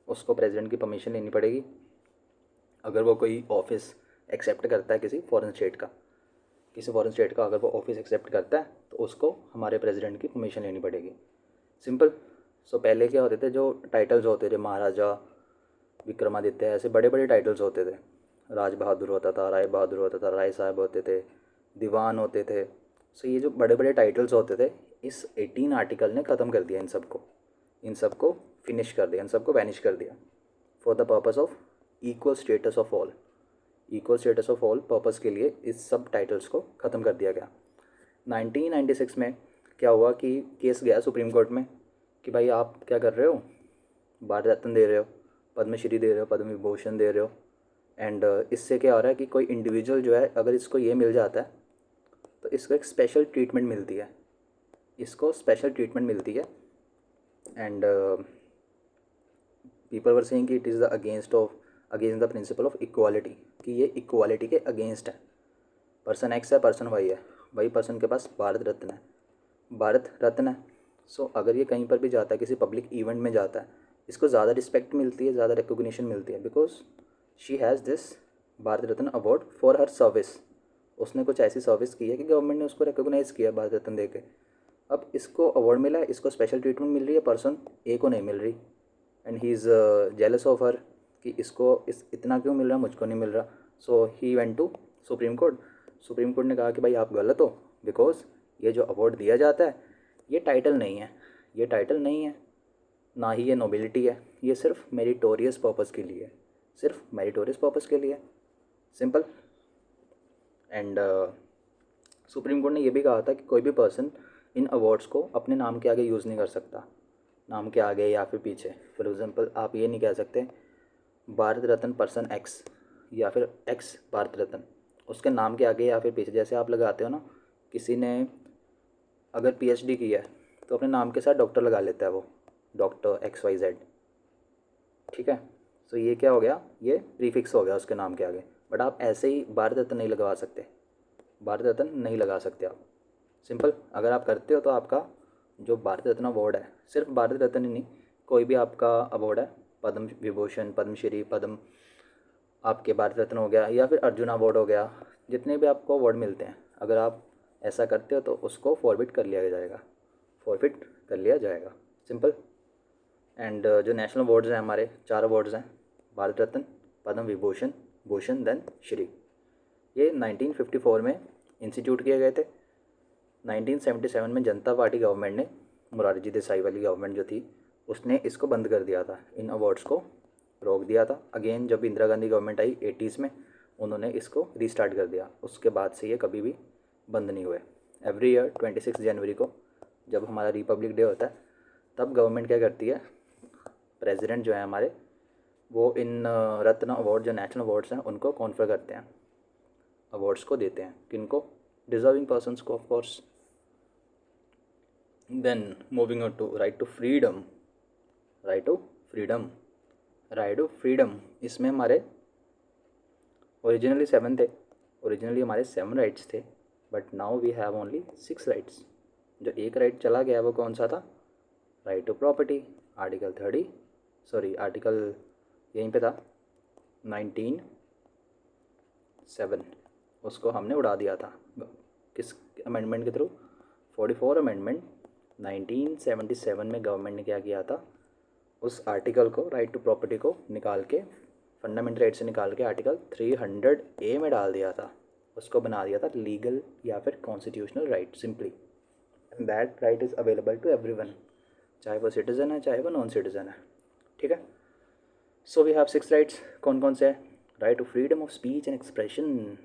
उसको प्रेसिडेंट की परमिशन लेनी पड़ेगी। अगर वो कोई ऑफिस एक्सेप्ट करता है किसी फॉरेन स्टेट का अगर वो ऑफिस एक्सेप्ट करता है तो उसको हमारे प्रेसिडेंट की परमिशन लेनी पड़ेगी, सिंपल। सो पहले क्या होते थे, जो टाइटल्स होते थे, महाराजा, विक्रमादित्य, ऐसे बड़े बड़े टाइटल्स होते थे, राज बहादुर होता था, राय बहादुर होता था, राय साहब होते थे, दीवान होते थे। सो ये जो बड़े बड़े टाइटल्स होते थे, इस 18 आर्टिकल ने ख़त्म कर दिया इन सबको फिनिश कर दिया, इन सबको वैनिश कर दिया for the purpose of equal status of all purpose के लिए इस सब टाइटल्स को ख़त्म कर दिया गया। 1996 में क्या हुआ कि केस गया सुप्रीम कोर्ट में कि भाई आप क्या कर रहे हो, भारत रत्न दे रहे हो, पद्मश्री दे रहे हो, पद्म विभूषण दे रहे हो, एंड इससे क्या हो रहा है कि कोई इंडिविजुअल जो है अगर इसको ये मिल जाता है तो इसको एक स्पेशल ट्रीटमेंट मिलती है, एंड पीपल वर सेइंग कि it is the against the principle of equality, कि ये इक्वालिटी के अगेंस्ट है। पर्सन एक्स है, पर्सन वाई है, वही पर्सन के पास भारत रत्न है। सो अगर ये कहीं पर भी जाता है, किसी पब्लिक इवेंट में जाता है, इसको ज़्यादा रिस्पेक्ट मिलती है, ज़्यादा रिकॉग्निशन मिलती है, because she has this Bharat Ratna award for her service. उसने कुछ ऐसी सर्विस की है कि गवर्नमेंट ने उसको रिकॉग्नाइज़ किया भारत रत्न दे के। अब इसको अवार्ड मिला है, इसको स्पेशल ट्रीटमेंट मिल रही है, पर्सन ए को नहीं मिल रही, and he is jealous of her कि इसको इतना क्यों मिल रहा, मुझको नहीं मिल रहा। So he went to supreme court ने कहा कि भाई आप गलत हो, बिकॉज ये जो अवार्ड दिया जाता है ये टाइटल नहीं है, ना ही ये नोबिलिटी है, ये सिर्फ मेरिटोरियस पर्पस के लिए सिंपल। एंड सुप्रीम कोर्ट ने ये भी कहा था कि कोई भी पर्सन इन अवार्ड्स को अपने नाम के आगे यूज़ नहीं कर सकता, नाम के आगे या फिर पीछे। फॉर एग्जांपल आप ये नहीं कह सकते भारत रत्न पर्सन एक्स या फिर एक्स भारत रत्न, उसके नाम के आगे या फिर पीछे। जैसे आप लगाते हो ना, किसी ने अगर PhD की है तो अपने नाम के साथ डॉक्टर लगा लेता है, वो डॉक्टर XYZ, ठीक है। सो ये क्या हो गया, ये प्रीफिक्स हो गया उसके नाम के आगे। बट आप ऐसे ही भारत रत्न नहीं लगा सकते आप, सिंपल। अगर आप करते हो तो आपका जो भारत रत्न अवार्ड है, सिर्फ भारत रत्न ही नहीं, कोई भी आपका अवार्ड है, पद्म विभूषण, पद्मश्री, आपके भारत रत्न हो गया या फिर अर्जुन अवार्ड हो गया, जितने भी आपको अवार्ड मिलते हैं, अगर आप ऐसा करते हो तो उसको फॉरफिट कर लिया जाएगा, सिंपल। एंड जो नेशनल अवार्ड्स हैं हमारे, 4 अवार्ड्स हैं, भारत रत्न, पद्म विभूषण, भूषण, देन श्री। ये 1954 में इंस्टीट्यूट किए गए थे। 1977 में जनता पार्टी गवर्नमेंट ने, मोरारजी देसाई वाली गवर्नमेंट जो थी, उसने इसको बंद कर दिया था, इन अवार्ड्स को रोक दिया था। अगेन जब इंदिरा गांधी गवर्नमेंट आई 80s में, उन्होंने इसको रीस्टार्ट कर दिया। उसके बाद से ये कभी भी बंद नहीं हुए। एवरी ईयर 26 जनवरी को जब हमारा रिपब्लिक डे होता है, तब गवर्नमेंट क्या करती है, प्रेसिडेंट जो है हमारे, वो इन रत्न अवार्ड जो नेशनल अवार्ड्स हैं उनको कॉन्फर करते हैं, अवार्ड्स को देते हैं किनको, डिजर्विंग पर्सन्स को of course. Then moving on to right to freedom, right to freedom, right to freedom, इसमें हमारे ओरिजिनली 7 थे, ओरिजिनली हमारे 7 राइट्स थे, but now we have only 6 rights. जो एक राइट चला गया वो कौन सा था, right to property, article 30, sorry article यहीं पे था 19(7), उसको हमने उड़ा दिया था किस अमेंडमेंट के थ्रू, 44 अमेंडमेंट 1977 में गवर्नमेंट ने क्या किया था, उस आर्टिकल को, राइट टू प्रॉपर्टी को निकाल के, फंडामेंटल राइट से निकाल के आर्टिकल 300A में डाल दिया था, उसको बना दिया था लीगल या फिर constitutional right simply, and that right is available to everyone, चाहे वो सिटीज़न है चाहे वो नॉन सिटीज़न है, ठीक है। सो वी हैव 6 राइट्स, कौन कौन से हैं, right to freedom of speech and expression,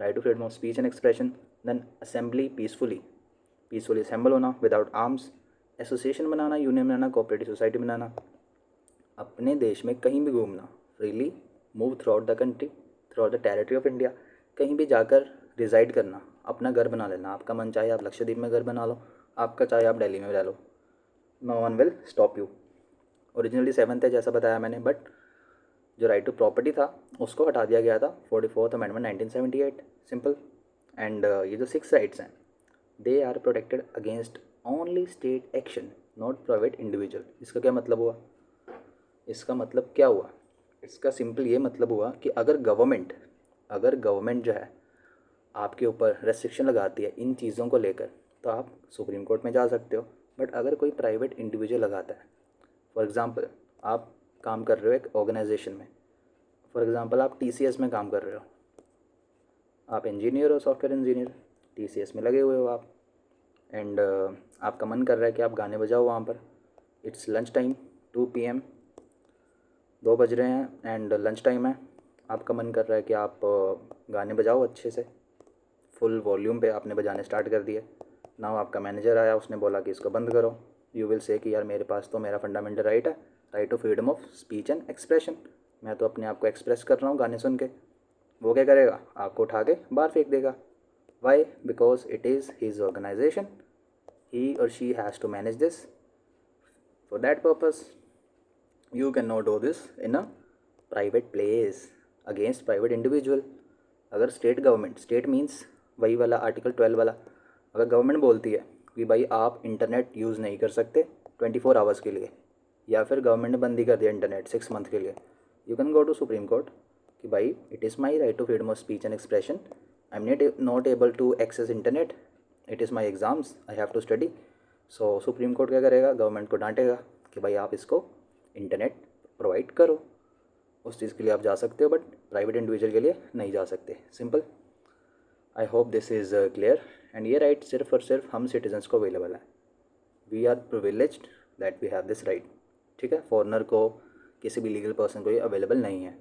right to freedom of speech and expression, then assembly peacefully assemble होना विदाउट आर्म्स, एसोसिएशन बनाना, यूनियन बनाना, कोऑपरेटिव सोसाइटी बनाना, अपने देश में कहीं भी घूमना, freely move throughout the country, throughout the territory of India, कहीं भी जाकर रिजाइड करना, अपना घर बना लेना, आपका मन चाहे आप लक्षद्वीप में घर बना लो, आपका चाहे आप दिल्ली में रह लो, no one will stop you. Originally 7 थे जैसा बताया मैंने, बट जो राइट टू प्रॉपर्टी था उसको हटा दिया गया था 44th अमेंडमेंट 1978, सिंपल। एंड ये जो 6 राइट्स हैं, they are protected against only state action, not private individual. इसका क्या मतलब हुआ, इसका मतलब क्या हुआ, इसका सिंपल ये मतलब हुआ कि अगर गवर्नमेंट जो है आपके ऊपर रेस्ट्रिक्शन लगाती है इन चीज़ों को लेकर, तो आप सुप्रीम कोर्ट में जा सकते हो। बट अगर कोई प्राइवेट इंडिविजुअल लगाता है, फॉर एग्ज़ाम्पल आप काम कर रहे हो एक ऑर्गेनाइजेशन में, फॉर एग्ज़ाम्पल आप TCS में काम कर रहे हो, आप इंजीनियर हो, सॉफ्टवेयर इंजीनियर, TCS में लगे हुए हो आप, एंड आपका मन कर रहा है कि आप गाने बजाओ वहाँ पर, इट्स लंच टाइम 2 PM, 2 बज रहे हैं एंड लंच टाइम है, आपका मन कर रहा है कि आप गाने बजाओ अच्छे से, फुल वॉल्यूम पे आपने बजाने स्टार्ट कर दिए। नाउ आपका मैनेजर आया, उसने बोला कि इसको बंद करो, यू विल से कि यार मेरे पास तो मेरा फंडामेंटल राइट है, right to freedom of speech and expression, मैं तो अपने आप को एक्सप्रेस कर रहा हूँ गाने सुन के। वो क्या करेगा, आपको उठा के बाहर फेंक देगा। Why, because it is his organization, he or she has to manage this, for that purpose you cannot do this in a private place against private individual। अगर स्टेट गवर्नमेंट, स्टेट मीन्स वही वाला article 12 वाला, अगर government बोलती है कि भाई आप इंटरनेट यूज़ नहीं कर सकते 24 आवर्स के लिए, या फिर गवर्नमेंट ने बंद ही कर दिया इंटरनेट 6 मंथ के लिए, you can go to supreme court कि भाई it is my right to freedom of speech and expression, I am not able to access internet, it is my exams, I have to study. So supreme court क्या करेगा, government को डांटेगा कि भाई आप इसको internet provide करो, उस चीज़ के लिए आप जा सकते हो, बट प्राइवेट इंडिविजुअल के लिए नहीं जा सकते, simple. I hope this is clear. And ये राइट सिर्फ और सिर्फ हम सिटीजन्स को अवेलेबल है, we are privileged that we have this right, ठीक है। फॉरनर को, किसी भी लीगल पर्सन को ये अवेलेबल नहीं है।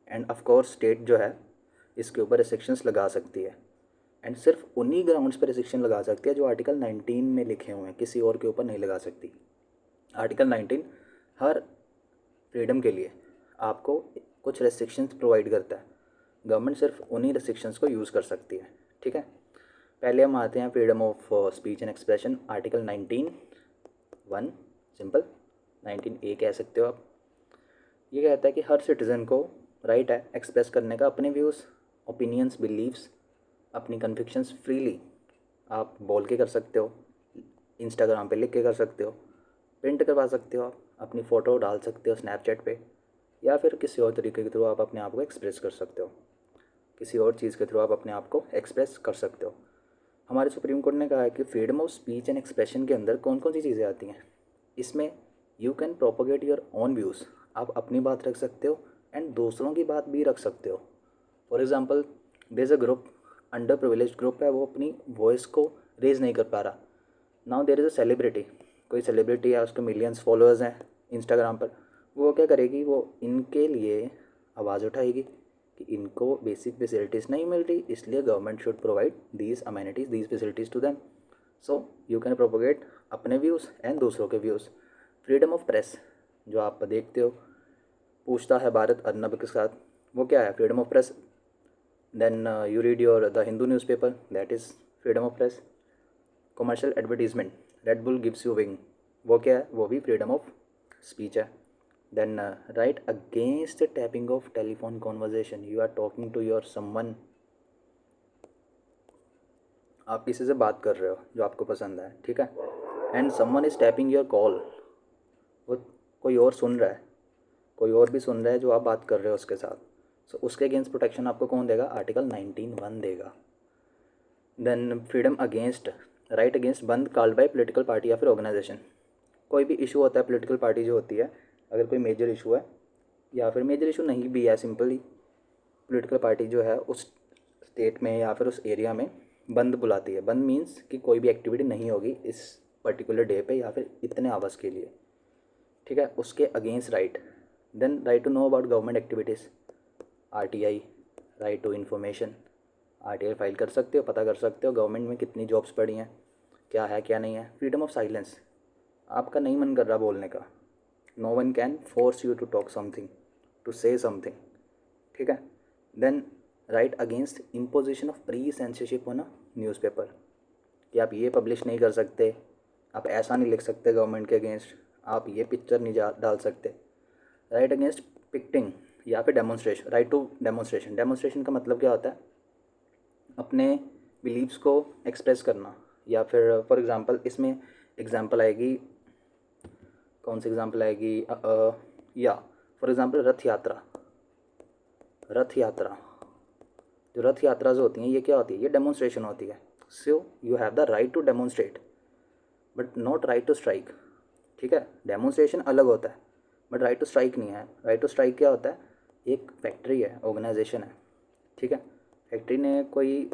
एंड ऑफ कोर्स स्टेट जो है इसके ऊपर रिस्ट्रिक्शंस लगा सकती है, एंड सिर्फ उन्हीं ग्राउंड्स पर रिस्ट्रिक्शन लगा सकती है जो आर्टिकल 19 में लिखे हुए हैं, किसी और के ऊपर नहीं लगा सकती। आर्टिकल 19 हर फ्रीडम के लिए आपको कुछ रेस्ट्रिक्शंस प्रोवाइड करता है, गवर्नमेंट सिर्फ उन्हीं रेस्ट्रिक्शंस को यूज़ कर सकती है, ठीक है। पहले हम आते हैं freedom of speech and expression, article 19(1), simple 19A कह सकते हो आप। ये कहता है कि हर सिटीज़न को राइट है एक्सप्रेस करने का अपने व्यूज़, ओपिनियंस, बिलीव्स, अपनी कन्विक्शंस फ्रीली आप बोल के कर सकते हो, इंस्टाग्राम पे लिख के कर सकते हो, प्रिंट करवा सकते हो, आप अपनी फ़ोटो डाल सकते हो स्नैपचैट पे, या फिर किसी और तरीके के थ्रू आप अपने आप को एक्सप्रेस कर सकते हो, किसी और चीज़ के थ्रू आप अपने आप को एक्सप्रेस कर सकते हो। हमारे सुप्रीम कोर्ट ने कहा है कि freedom of speech and expression के अंदर कौन कौन सी चीज़ें आती हैं, इसमें you can propagate your own views, आप अपनी बात रख सकते हो एंड दूसरों की बात भी रख सकते हो। For example there is a group, under privilege group है, वो अपनी वॉइस को रेज़ नहीं कर पा रहा। Now there is a celebrity, कोई सेलिब्रिटी है, उसके मिलियंस फॉलोअर्स हैं इंस्टाग्राम पर, वो क्या करेगी, वो इनके लिए आवाज़ उठाएगी कि इनको बेसिक फैसिलिटीज़ नहीं मिल रही, इसलिए government should provide these amenities, these facilities to them. So you can propagate अपने व्यूज़ एंड दूसरों के व्यूज़। फ्रीडम ऑफ प्रेस जो आप देखते हो, पूछता है भारत अर्नब के साथ, वो क्या है? Freedom of press. Then you read your the Hindu newspaper, that is freedom of press. Commercial advertisement, Red Bull gives you wing, वो क्या है? वो भी फ्रीडम ऑफ स्पीच है। Then right against tapping of telephone conversation, you are talking to your someone, आप किसी से बात कर रहे हो जो आपको पसंद है, ठीक है, and someone is tapping your call, वो कोई और सुन रहा है, कोई और भी सुन रहा है जो आप बात कर रहे हो उसके साथ, सो उसके अगेंस्ट प्रोटेक्शन आपको कौन देगा? आर्टिकल 19(1) देगा। Then freedom against, right against bandh called by political party या फिर ऑर्गेनाइजेशन, कोई भी इशू होता है, पॉलिटिकल पार्टी जो होती है, अगर कोई मेजर इशू है या फिर मेजर इशू नहीं भी है, सिंपली पॉलिटिकल पार्टी जो है उस स्टेट में या फिर उस एरिया में बंद बुलाती है। बंद मीन्स कि कोई भी एक्टिविटी नहीं होगी इस पर्टिकुलर डे पे या फिर इतने आवर्स के लिए, ठीक है, उसके against right. Then right to know about government activities, RTI, right to information, RTI file कर सकते हो, पता कर सकते हो गवर्नमेंट में कितनी जॉब्स पड़ी हैं, क्या है क्या नहीं है। फ्रीडम ऑफ साइलेंस, आपका नहीं मन कर रहा बोलने का, no one can force you to talk something, to say something, ठीक है। Then right against imposition of pre censorship on a newspaper, कि आप ये पब्लिश नहीं कर सकते, आप ऐसा नहीं लिख सकते गवर्नमेंट के अगेंस्ट, आप ये पिक्चर नहीं डाल सकते। राइट अगेंस्ट पिक्टिंग या फिर demonstration, right to demonstration, demonstration का मतलब क्या होता है? अपने बिलीव्स को एक्सप्रेस करना, या फिर फॉर एग्ज़ाम्पल इसमें एग्ज़ाम्पल आएगी, कौन सी एग्ज़ाम्पल आएगी? या फॉर एग्ज़ाम्पल रथ यात्रा, रथ यात्रा, जो रथ यात्रा जो होती हैं ये क्या होती है? ये डेमोन्स्ट्रेशन होती है। So you have the right to demonstrate but not right to strike, ठीक है। डेमोन्स्ट्रेशन अलग होता है बट राइट टू स्ट्राइक नहीं है। राइट टू स्ट्राइक क्या होता है? एक फैक्ट्री है, ऑर्गेनाइजेशन है, ठीक है, फैक्ट्री ने कोई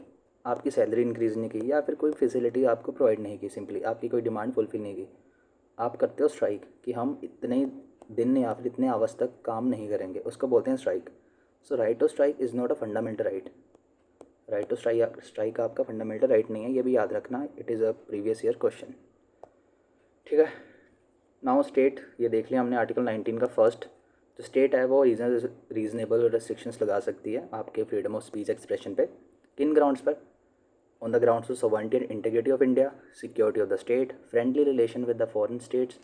आपकी सैलरी इंक्रीज़ नहीं की या फिर कोई फैसिलिटी आपको प्रोवाइड नहीं की, सिंपली आपकी कोई डिमांड फुलफिल नहीं की, आप करते हो स्ट्राइक कि हम इतने दिन या फिर इतने आवर्स तक काम नहीं करेंगे, उसको बोलते हैं strike. So right to strike is not a fundamental right. Right to strike आपका फंडामेंटल राइट नहीं है, ये भी याद रखना, it is a previous year question, ठीक है। नाउ स्टेट, ये देख लिया हमने आर्टिकल 19 का फर्स्ट, जो स्टेट है वो रीजनेबल रेस्ट्रिक्शंस लगा सकती है आपके फ्रीडम ऑफ स्पीच एक्सप्रेशन पे। किन ग्राउंड्स पर? On the grounds of sovereignty and integrity of India, security of the state, friendly relation with the foreign states,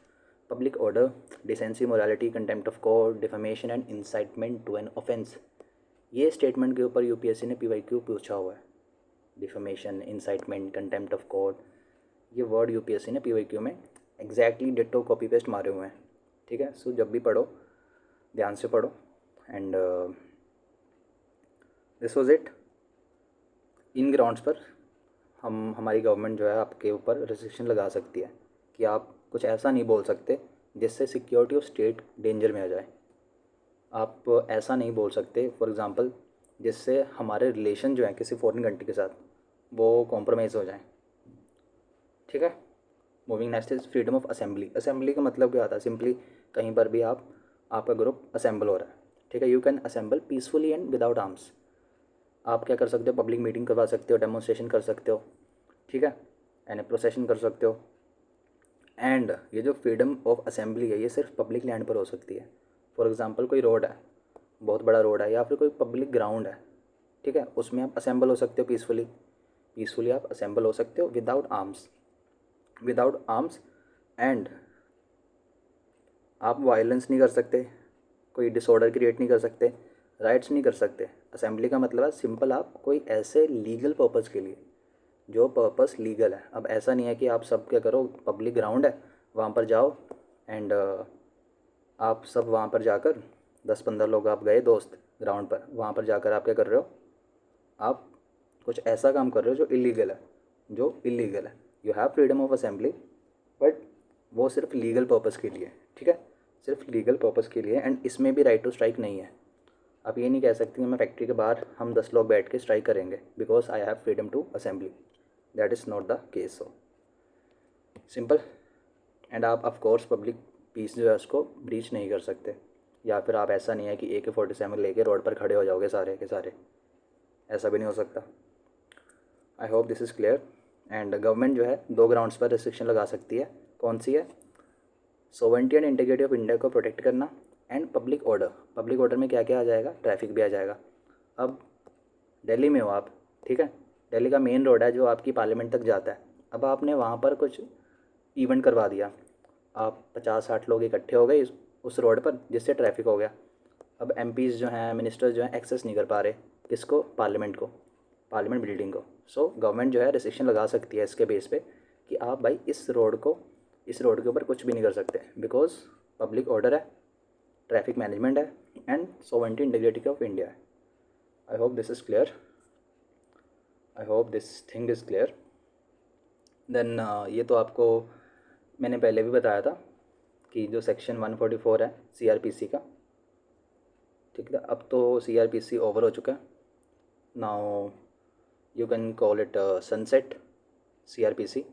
public order, decency, morality, contempt of court, defamation and incitement to an offence. ये statement के ऊपर UPSC ने PYQ पूछा हुआ है। Defamation, incitement, contempt of court, ये word UPSC ने PYQ में एग्जैक्टली डिट्टो कॉपी पेस्ट मारे हुए हैं, ठीक है। सो जब भी पढ़ो ध्यान से पढ़ो। And this was it. In grounds पर हमारी गवर्नमेंट जो है आपके ऊपर रिस्ट्रिक्शन लगा सकती है कि आप कुछ ऐसा नहीं बोल सकते जिससे सिक्योरिटी ऑफ स्टेट डेंजर में आ जाए। आप ऐसा नहीं बोल सकते फॉर एग्ज़ाम्पल जिससे हमारे रिलेशन जो है किसी फॉरेन कंट्री के साथ वो कॉम्प्रोमाइज़ हो जाए, ठीक है। Moving next is freedom of assembly. Assembly का मतलब क्या होता है? सिंपली कहीं पर भी आपका ग्रुप असेंबल हो रहा है, ठीक है, you can assemble peacefully and without arms. आप क्या कर सकते हो? पब्लिक मीटिंग करवा सकते हो, डेमोन्स्ट्रेशन कर सकते हो, ठीक है, एंड प्रोसेशन कर सकते हो। एंड ये जो फ्रीडम ऑफ असेंबली है ये सिर्फ पब्लिक लैंड पर हो सकती है। फॉर एग्ज़ाम्पल कोई रोड है, बहुत बड़ा रोड है, या फिर कोई पब्लिक ग्राउंड है, ठीक है, उसमें आप असेंबल हो सकते हो पीसफुली, पीसफुली आप असेंबल हो सकते हो without arms, without arms. And आप वायलेंस नहीं कर सकते, कोई डिसऑर्डर क्रिएट नहीं कर सकते, राइट्स नहीं कर सकते। असेंबली का मतलब है सिंपल आप कोई ऐसे लीगल पर्पज़ के लिए जो पर्पस लीगल है। अब ऐसा नहीं है कि आप सब क्या करो, पब्लिक ग्राउंड है वहाँ पर जाओ एंड आप सब वहाँ पर जाकर 10-15 लोग आप गए दोस्त ग्राउंड पर, वहाँ पर जाकर आप क्या कर रहे हो? आप कुछ ऐसा काम कर रहे हो जो इलीगल है, जो इलीगल है। You have freedom of assembly but वो सिर्फ लीगल पर्पज़ के लिए, ठीक है, सिर्फ लीगल पर्पज़ के लिए। एंड इसमें भी राइट टू स्ट्राइक नहीं है। आप ये नहीं कह सकते कि मैं फैक्ट्री के बाहर हम 10 लोग बैठ के स्ट्राइक करेंगे because I have freedom to assembly, that is not the case. So simple. And आप ऑफ कोर्स पब्लिक पीस जो है उसको ब्रीच नहीं कर सकते, या फिर आप ऐसा नहीं है कि AK-47 लेके रोड पर खड़े हो जाओगे सारे के सारे, ऐसा भी नहीं हो सकता। आई hope this is clear and government जो है 2 ग्राउंड्स पर रिस्ट्रिक्शन लगा सकती है। कौन सी है? Sovereignty and integrity of India को प्रोटेक्ट करना and public order. Public order में क्या क्या आ जाएगा? ट्रैफिक भी आ जाएगा। अब दिल्ली में हो आप, ठीक है, दिल्ली का मेन रोड है जो आपकी पार्लियामेंट तक जाता है। अब आपने वहाँ पर कुछ इवेंट करवा दिया, आप 50-60 लोग इकट्ठे हो गए उस रोड पर, जिससे ट्रैफिक हो गया। अब एमपीज़ जो हैं, मिनिस्टर्स जो हैं, एक्सेस नहीं कर पा रहे किसको? पार्लियामेंट को, पार्लियामेंट बिल्डिंग को। सो गवर्नमेंट जो है रिस्ट्रिक्शन लगा सकती है इसके बेस पे कि आप भाई इस रोड के ऊपर कुछ भी नहीं कर सकते, बिकॉज पब्लिक ऑर्डर है, ट्रैफिक मैनेजमेंट है and sovereignty integrity of India है। I hope this is clear, I hope this thing is clear. Then ये तो आपको मैंने पहले भी बताया था कि जो सेक्शन 144 है सीआरपीसी का, ठीक है, अब तो सीआरपीसी ओवर हो चुका है। Now you can call it sunset CrPC,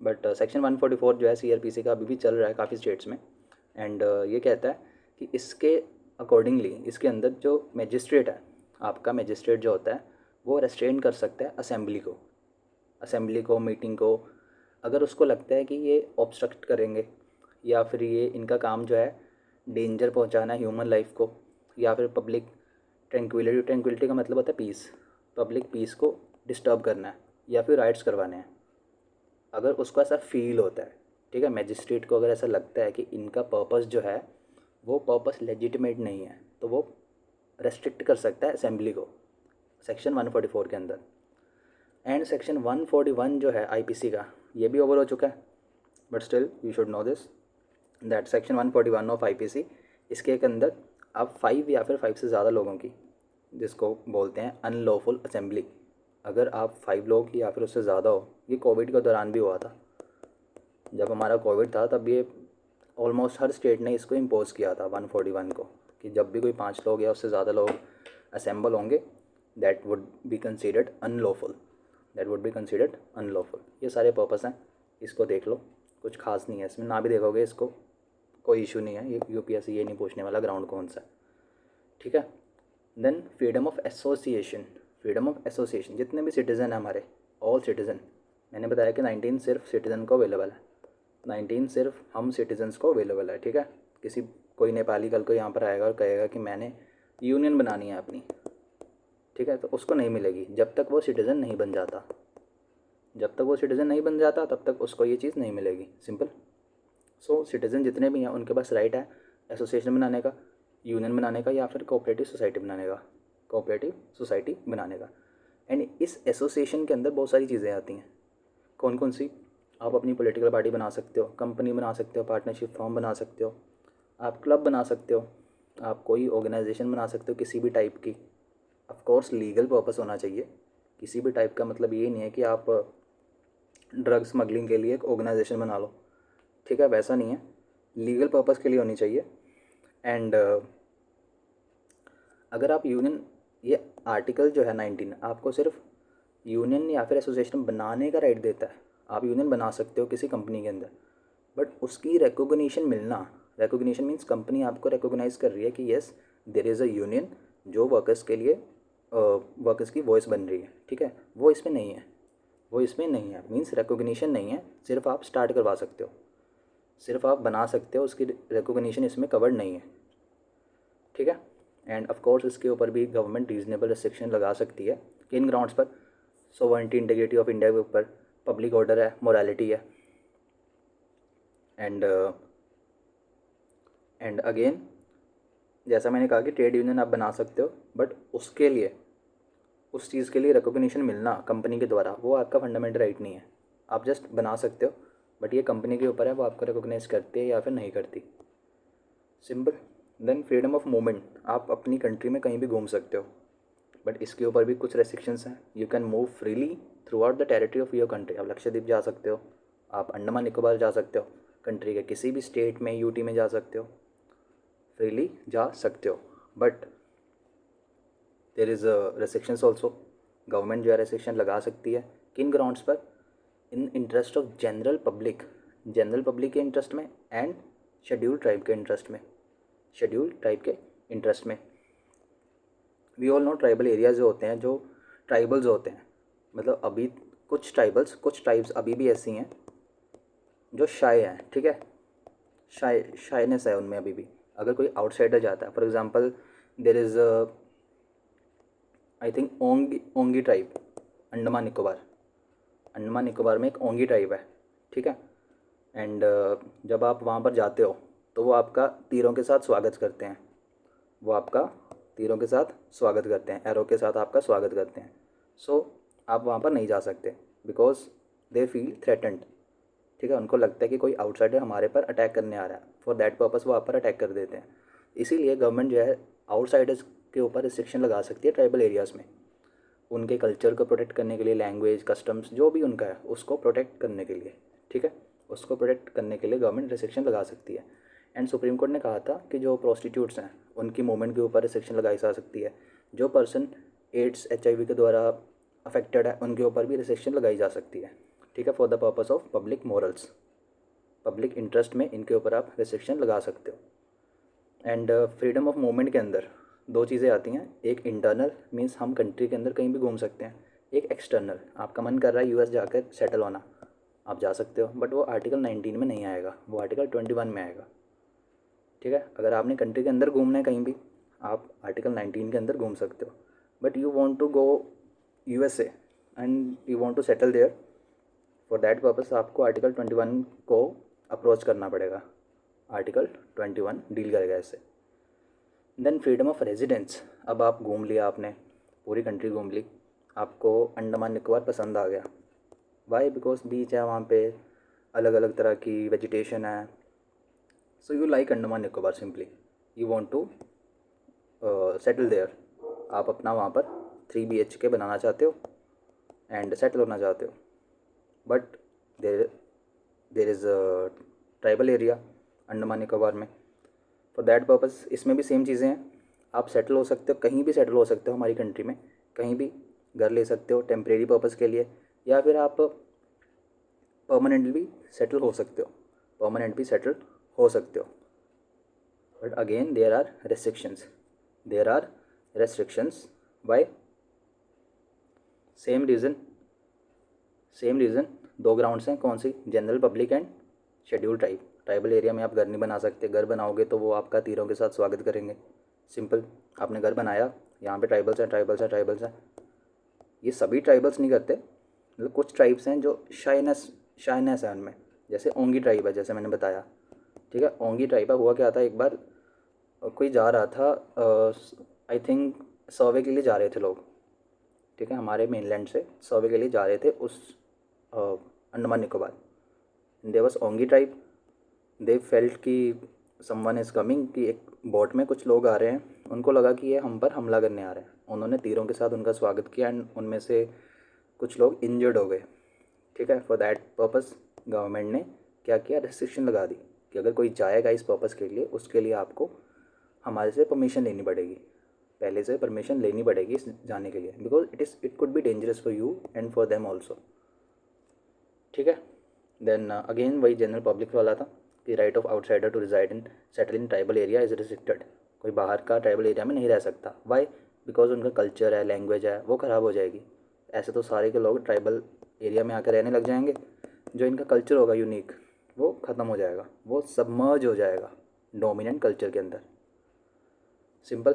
but section 144 जो है सीआरपीसी का अभी भी चल रहा है काफ़ी स्टेट्स में। एंड ये कहता है कि इसके अकॉर्डिंगली इसके अंदर जो मजिस्ट्रेट है, आपका मजिस्ट्रेट जो होता है वो रेस्ट्रेन कर सकता है असेंबली को, मीटिंग को, अगर उसको लगता है कि ये ऑब्स्ट्रक्ट करेंगे या फिर ये इनका काम जो है डेंजर पहुंचाना है ह्यूमन लाइफ को, या फिर पब्लिक ट्रैंक्विलिटी का मतलब होता है पीस, पब्लिक पीस को डिस्टर्ब करना है या फिर राइट्स करवाने हैं। अगर उसको ऐसा फील होता है, ठीक है, मैजिस्ट्रेट को अगर ऐसा लगता है कि इनका पर्पस जो है वो पर्पस लेजिटिमेट नहीं है, तो वो रेस्ट्रिक्ट कर सकता है असेंबली को सेक्शन 144 के अंदर। एंड सेक्शन 141 जो है आईपीसी का, ये भी ओवर हो चुका है, but still you should know this that section 141 of IPC, इसके अंदर आप 5 या फिर 5 से ज़्यादा लोगों की, जिसको बोलते हैं अनलॉफुल असेंबली, अगर आप 5 लोग या फिर उससे ज़्यादा हो, ये कोविड के दौरान भी हुआ था, जब हमारा कोविड था तब ये ऑलमोस्ट हर स्टेट ने इसको इम्पोज किया था 141 को, कि जब भी कोई 5 लोग या उससे ज़्यादा लोग असेंबल होंगे that would be considered unlawful. ये सारे पर्पस हैं, इसको देख लो, कुछ खास नहीं है इसमें, ना भी देखोगे इसको कोई इशू नहीं है, ये यूपीएससी ये नहीं पूछने वाला ग्राउंड कौन सा है, ठीक है। देन फ्रीडम ऑफ एसोसिएशन, जितने भी सिटीज़न हैं हमारे, ऑल सिटीज़न, मैंने बताया कि 19 सिर्फ सिटीज़न को अवेलेबल है, 19 सिर्फ हम सिटीजन्स को अवेलेबल है, ठीक है। कोई नेपाली कल को यहाँ पर आएगा और कहेगा कि मैंने यूनियन बनानी है अपनी, ठीक है, तो उसको नहीं मिलेगी जब तक वो सिटीज़न नहीं बन जाता, तब तक उसको ये चीज़ नहीं मिलेगी, सिंपल। सो सिटीज़न जितने भी हैं उनके पास राइट है एसोसिएशन बनाने का, यूनियन बनाने का, या फिर कोऑपरेटिव सोसाइटी बनाने का। एंड इस एसोसिएशन के अंदर बहुत सारी चीज़ें आती हैं। कौन कौन सी? आप अपनी पॉलिटिकल पार्टी बना सकते हो, कंपनी बना सकते हो, पार्टनरशिप फॉर्म बना सकते हो, आप क्लब बना सकते हो, आप कोई ऑर्गेनाइजेशन बना सकते हो किसी भी टाइप की। ऑफ कोर्स लीगल पर्पस होना चाहिए, किसी भी टाइप का मतलब ये नहीं है कि आप ड्रग स्मगलिंग के लिए एक ऑर्गेनाइजेशन बना लो, ठीक है, वैसा नहीं है, लीगल पर्पस के लिए होनी चाहिए। एंड अगर आप यूनियन, ये आर्टिकल जो है 19 आपको सिर्फ यूनियन या फिर एसोसिएशन बनाने का राइट देता है। आप यूनियन बना सकते हो किसी कंपनी के अंदर, बट उसकी रिकॉग्निशन मिलना, रिकॉग्निशन मीन्स कंपनी आपको रिकॉग्नाइज़ कर रही है कि yes there is a union जो वर्कर्स के लिए वर्कर्स की वॉइस बन रही है, ठीक है, वो इसमें नहीं है, मीन्स रिकॉग्निशन नहीं है, सिर्फ आप स्टार्ट करवा सकते हो, सिर्फ आप बना सकते हो, उसकी रिकॉग्निशन इसमें कवर्ड नहीं है, ठीक है। एंड ऑफ कोर्स इसके ऊपर भी गवर्नमेंट रीजनेबल रिस्ट्रिक्शन लगा सकती है, किन ग्राउंड्स पर? सोवरेनिटी इंटीग्रिटी ऑफ इंडिया के ऊपर, पब्लिक ऑर्डर है, मोरालिटी है, एंड अगेन जैसा मैंने कहा कि ट्रेड यूनियन आप बना सकते हो, बट उसके लिए, उस चीज़ के लिए रिकॉग्निशन मिलना कंपनी के द्वारा, वो आपका फंडामेंटल राइट नहीं है। आप जस्ट बना सकते हो, बट ये कंपनी के ऊपर है, वो आपको रिकॉग्नाइज करती है या फिर नहीं करती, simple. Then freedom of movement, आप अपनी कंट्री में कहीं भी घूम सकते हो, बट इसके ऊपर भी कुछ रेस्ट्रिक्शंस हैं। You can move freely through out the territory of your country. आप लक्षद्वीप जा सकते हो, आप अंडमान निकोबार जा सकते हो, कंट्री के किसी भी स्टेट में, यूटी में जा सकते हो, फ्रीली जा सकते हो, but there is restrictions also. Government जो है रेस्ट्रिक्शन लगा सकती है, किन ग्राउंड्स पर? In interest of general public के इंटरेस्ट में एंड शेड्यूल्ड ट्राइब के इंटरेस्ट में। We all know tribal areas जो होते हैं, जो ट्राइबल्स होते हैं, मतलब अभी कुछ ट्राइब्स अभी भी ऐसी हैं जो शाय हैं, ठीक है, शाइनेस है उनमें अभी भी। अगर कोई आउटसाइडर जाता है, for example there is I think Onge tribe, Andaman Nicobar में एक ओंगी ट्राइब है, ठीक है। एंड जब आप वहाँ पर जाते हो तो वो आपका तीरों के साथ स्वागत करते हैं, वो आपका तीरों के साथ स्वागत करते हैं, एरो के साथ आपका स्वागत करते हैं। सो आप वहाँ पर नहीं जा सकते बिकॉज दे फील थ्रेटेंड, ठीक है। उनको लगता है कि कोई आउटसाइडर हमारे पर अटैक करने आ रहा है, फॉर दैट पर्पस वो आप पर अटैक कर देते हैं। इसीलिए गवर्नमेंट जो है आउटसाइडर्स के ऊपर रिस्ट्रिक्शन लगा सकती है ट्राइबल एरियाज़ में, उनके कल्चर को प्रोटेक्ट करने के लिए, लैंग्वेज कस्टम्स जो भी उनका है उसको प्रोटेक्ट करने के लिए, ठीक है, उसको प्रोटेक्ट करने के लिए गवर्नमेंट रिस्ट्रिक्शन लगा सकती है। एंड सुप्रीम कोर्ट ने कहा था कि जो प्रोस्टिट्यूट्स हैं उनकी मूवमेंट के ऊपर रिस्ट्रिक्शन लगाई जा सकती है, जो पर्सन एड्स HIV के द्वारा अफेक्टेड है उनके ऊपर भी रिस्ट्रिक्शन लगाई जा सकती है, ठीक है, for the purpose of public morals, public interest में इनके ऊपर आप रिस्ट्रिक्शन लगा सकते हो। एंड फ्रीडम ऑफ मूवमेंट के अंदर दो चीज़ें आती हैं, एक इंटरनल मीन्स हम कंट्री के अंदर कहीं भी घूम सकते हैं, एक एक्सटर्नल, आपका मन कर रहा है US जाकर सेटल होना, आप जा सकते हो, बट वो आर्टिकल 19 में नहीं आएगा, वो आर्टिकल 21 में आएगा, ठीक है। अगर आपने कंट्री के अंदर घूमना है कहीं भी, आप आर्टिकल 19 के अंदर घूम सकते हो, but you want to go USA and you want to settle there, for that purpose आपको आर्टिकल 21 को अप्रोच करना पड़ेगा, आर्टिकल 21 डील करेगा इससे। देन फ्रीडम ऑफ रेजिडेंस, अब आप घूम लिया, आपने पूरी कंट्री घूम ली, आपको अंडमान निकोबार पसंद आ गया, वाई, बिकॉज बीच है वहाँ पे, अलग अलग तरह की वेजिटेशन है, so you like Andaman Nicobar, simply you want to settle there, आप अपना वहाँ पर 3 BHK बनाना चाहते हो एंड सेटल होना चाहते हो, but there is tribal area Andaman Nicobar में, फॉर दैट पर्पस इसमें भी सेम चीज़ें हैं, आप सेटल हो सकते हो, कहीं भी सेटल हो सकते हो हमारी कंट्री में, कहीं भी घर ले सकते हो टेम्परेरी पर्पज़ के लिए, या फिर आप परमानेंटली भी सेटल हो सकते हो, but again there are restrictions, by same reason, दो ग्राउंड्स हैं, कौन सी, general public and schedule tribe. Tribal area में आप घर नहीं बना सकते, घर बनाओगे तो वो आपका तीरों के साथ स्वागत करेंगे, सिंपल, आपने घर बनाया, यहाँ पे ट्राइबल्स हैं, ये सभी ट्राइबल्स नहीं करते, मतलब कुछ ट्राइब्स हैं जो शाइनेस है उनमें, जैसे ओंगी ट्राइब है, जैसे मैंने बताया, ठीक है, ओंगी ट्राइब है। हुआ क्या था, एक बार कोई जा रहा था, आई थिंक सर्वे के लिए जा रहे थे लोग, ठीक है, हमारे मेनलैंड से सर्वे के लिए जा रहे थे उस Andaman Nicobar, they was Onge tribe, they felt कि समवन इज़ कमिंग, कि एक बोट में कुछ लोग आ रहे हैं, उनको लगा कि ये हम पर हमला करने आ रहे हैं, उन्होंने तीरों के साथ उनका स्वागत किया एंड उनमें से कुछ लोग इंजर्ड हो गए, ठीक है। फॉर दैट पर्पस गवर्नमेंट ने क्या किया, रेस्ट्रिक्शन लगा दी कि अगर कोई जाएगा इस पर्पस के लिए, उसके लिए आपको हमारे से परमिशन लेनी पड़ेगी, पहले से परमिशन लेनी पड़ेगी इस जाने के लिए, because it could be dangerous for you and for them also, ठीक है। देन अगेन वही जनरल पब्लिक वाला था कि right of outsider to reside in settle in tribal area is restricted, कोई बाहर का ट्राइबल एरिया में नहीं रह सकता, वाई, बिकॉज उनका कल्चर है, लैंग्वेज है, वो ख़राब हो जाएगी, ऐसे तो सारे के लोग ट्राइबल एरिया में आकर रहने लग जाएंगे, जो इनका कल्चर होगा यूनिक वो ख़त्म हो जाएगा, वो सबमर्ज हो जाएगा डोमिनेंट कल्चर के अंदर, simple.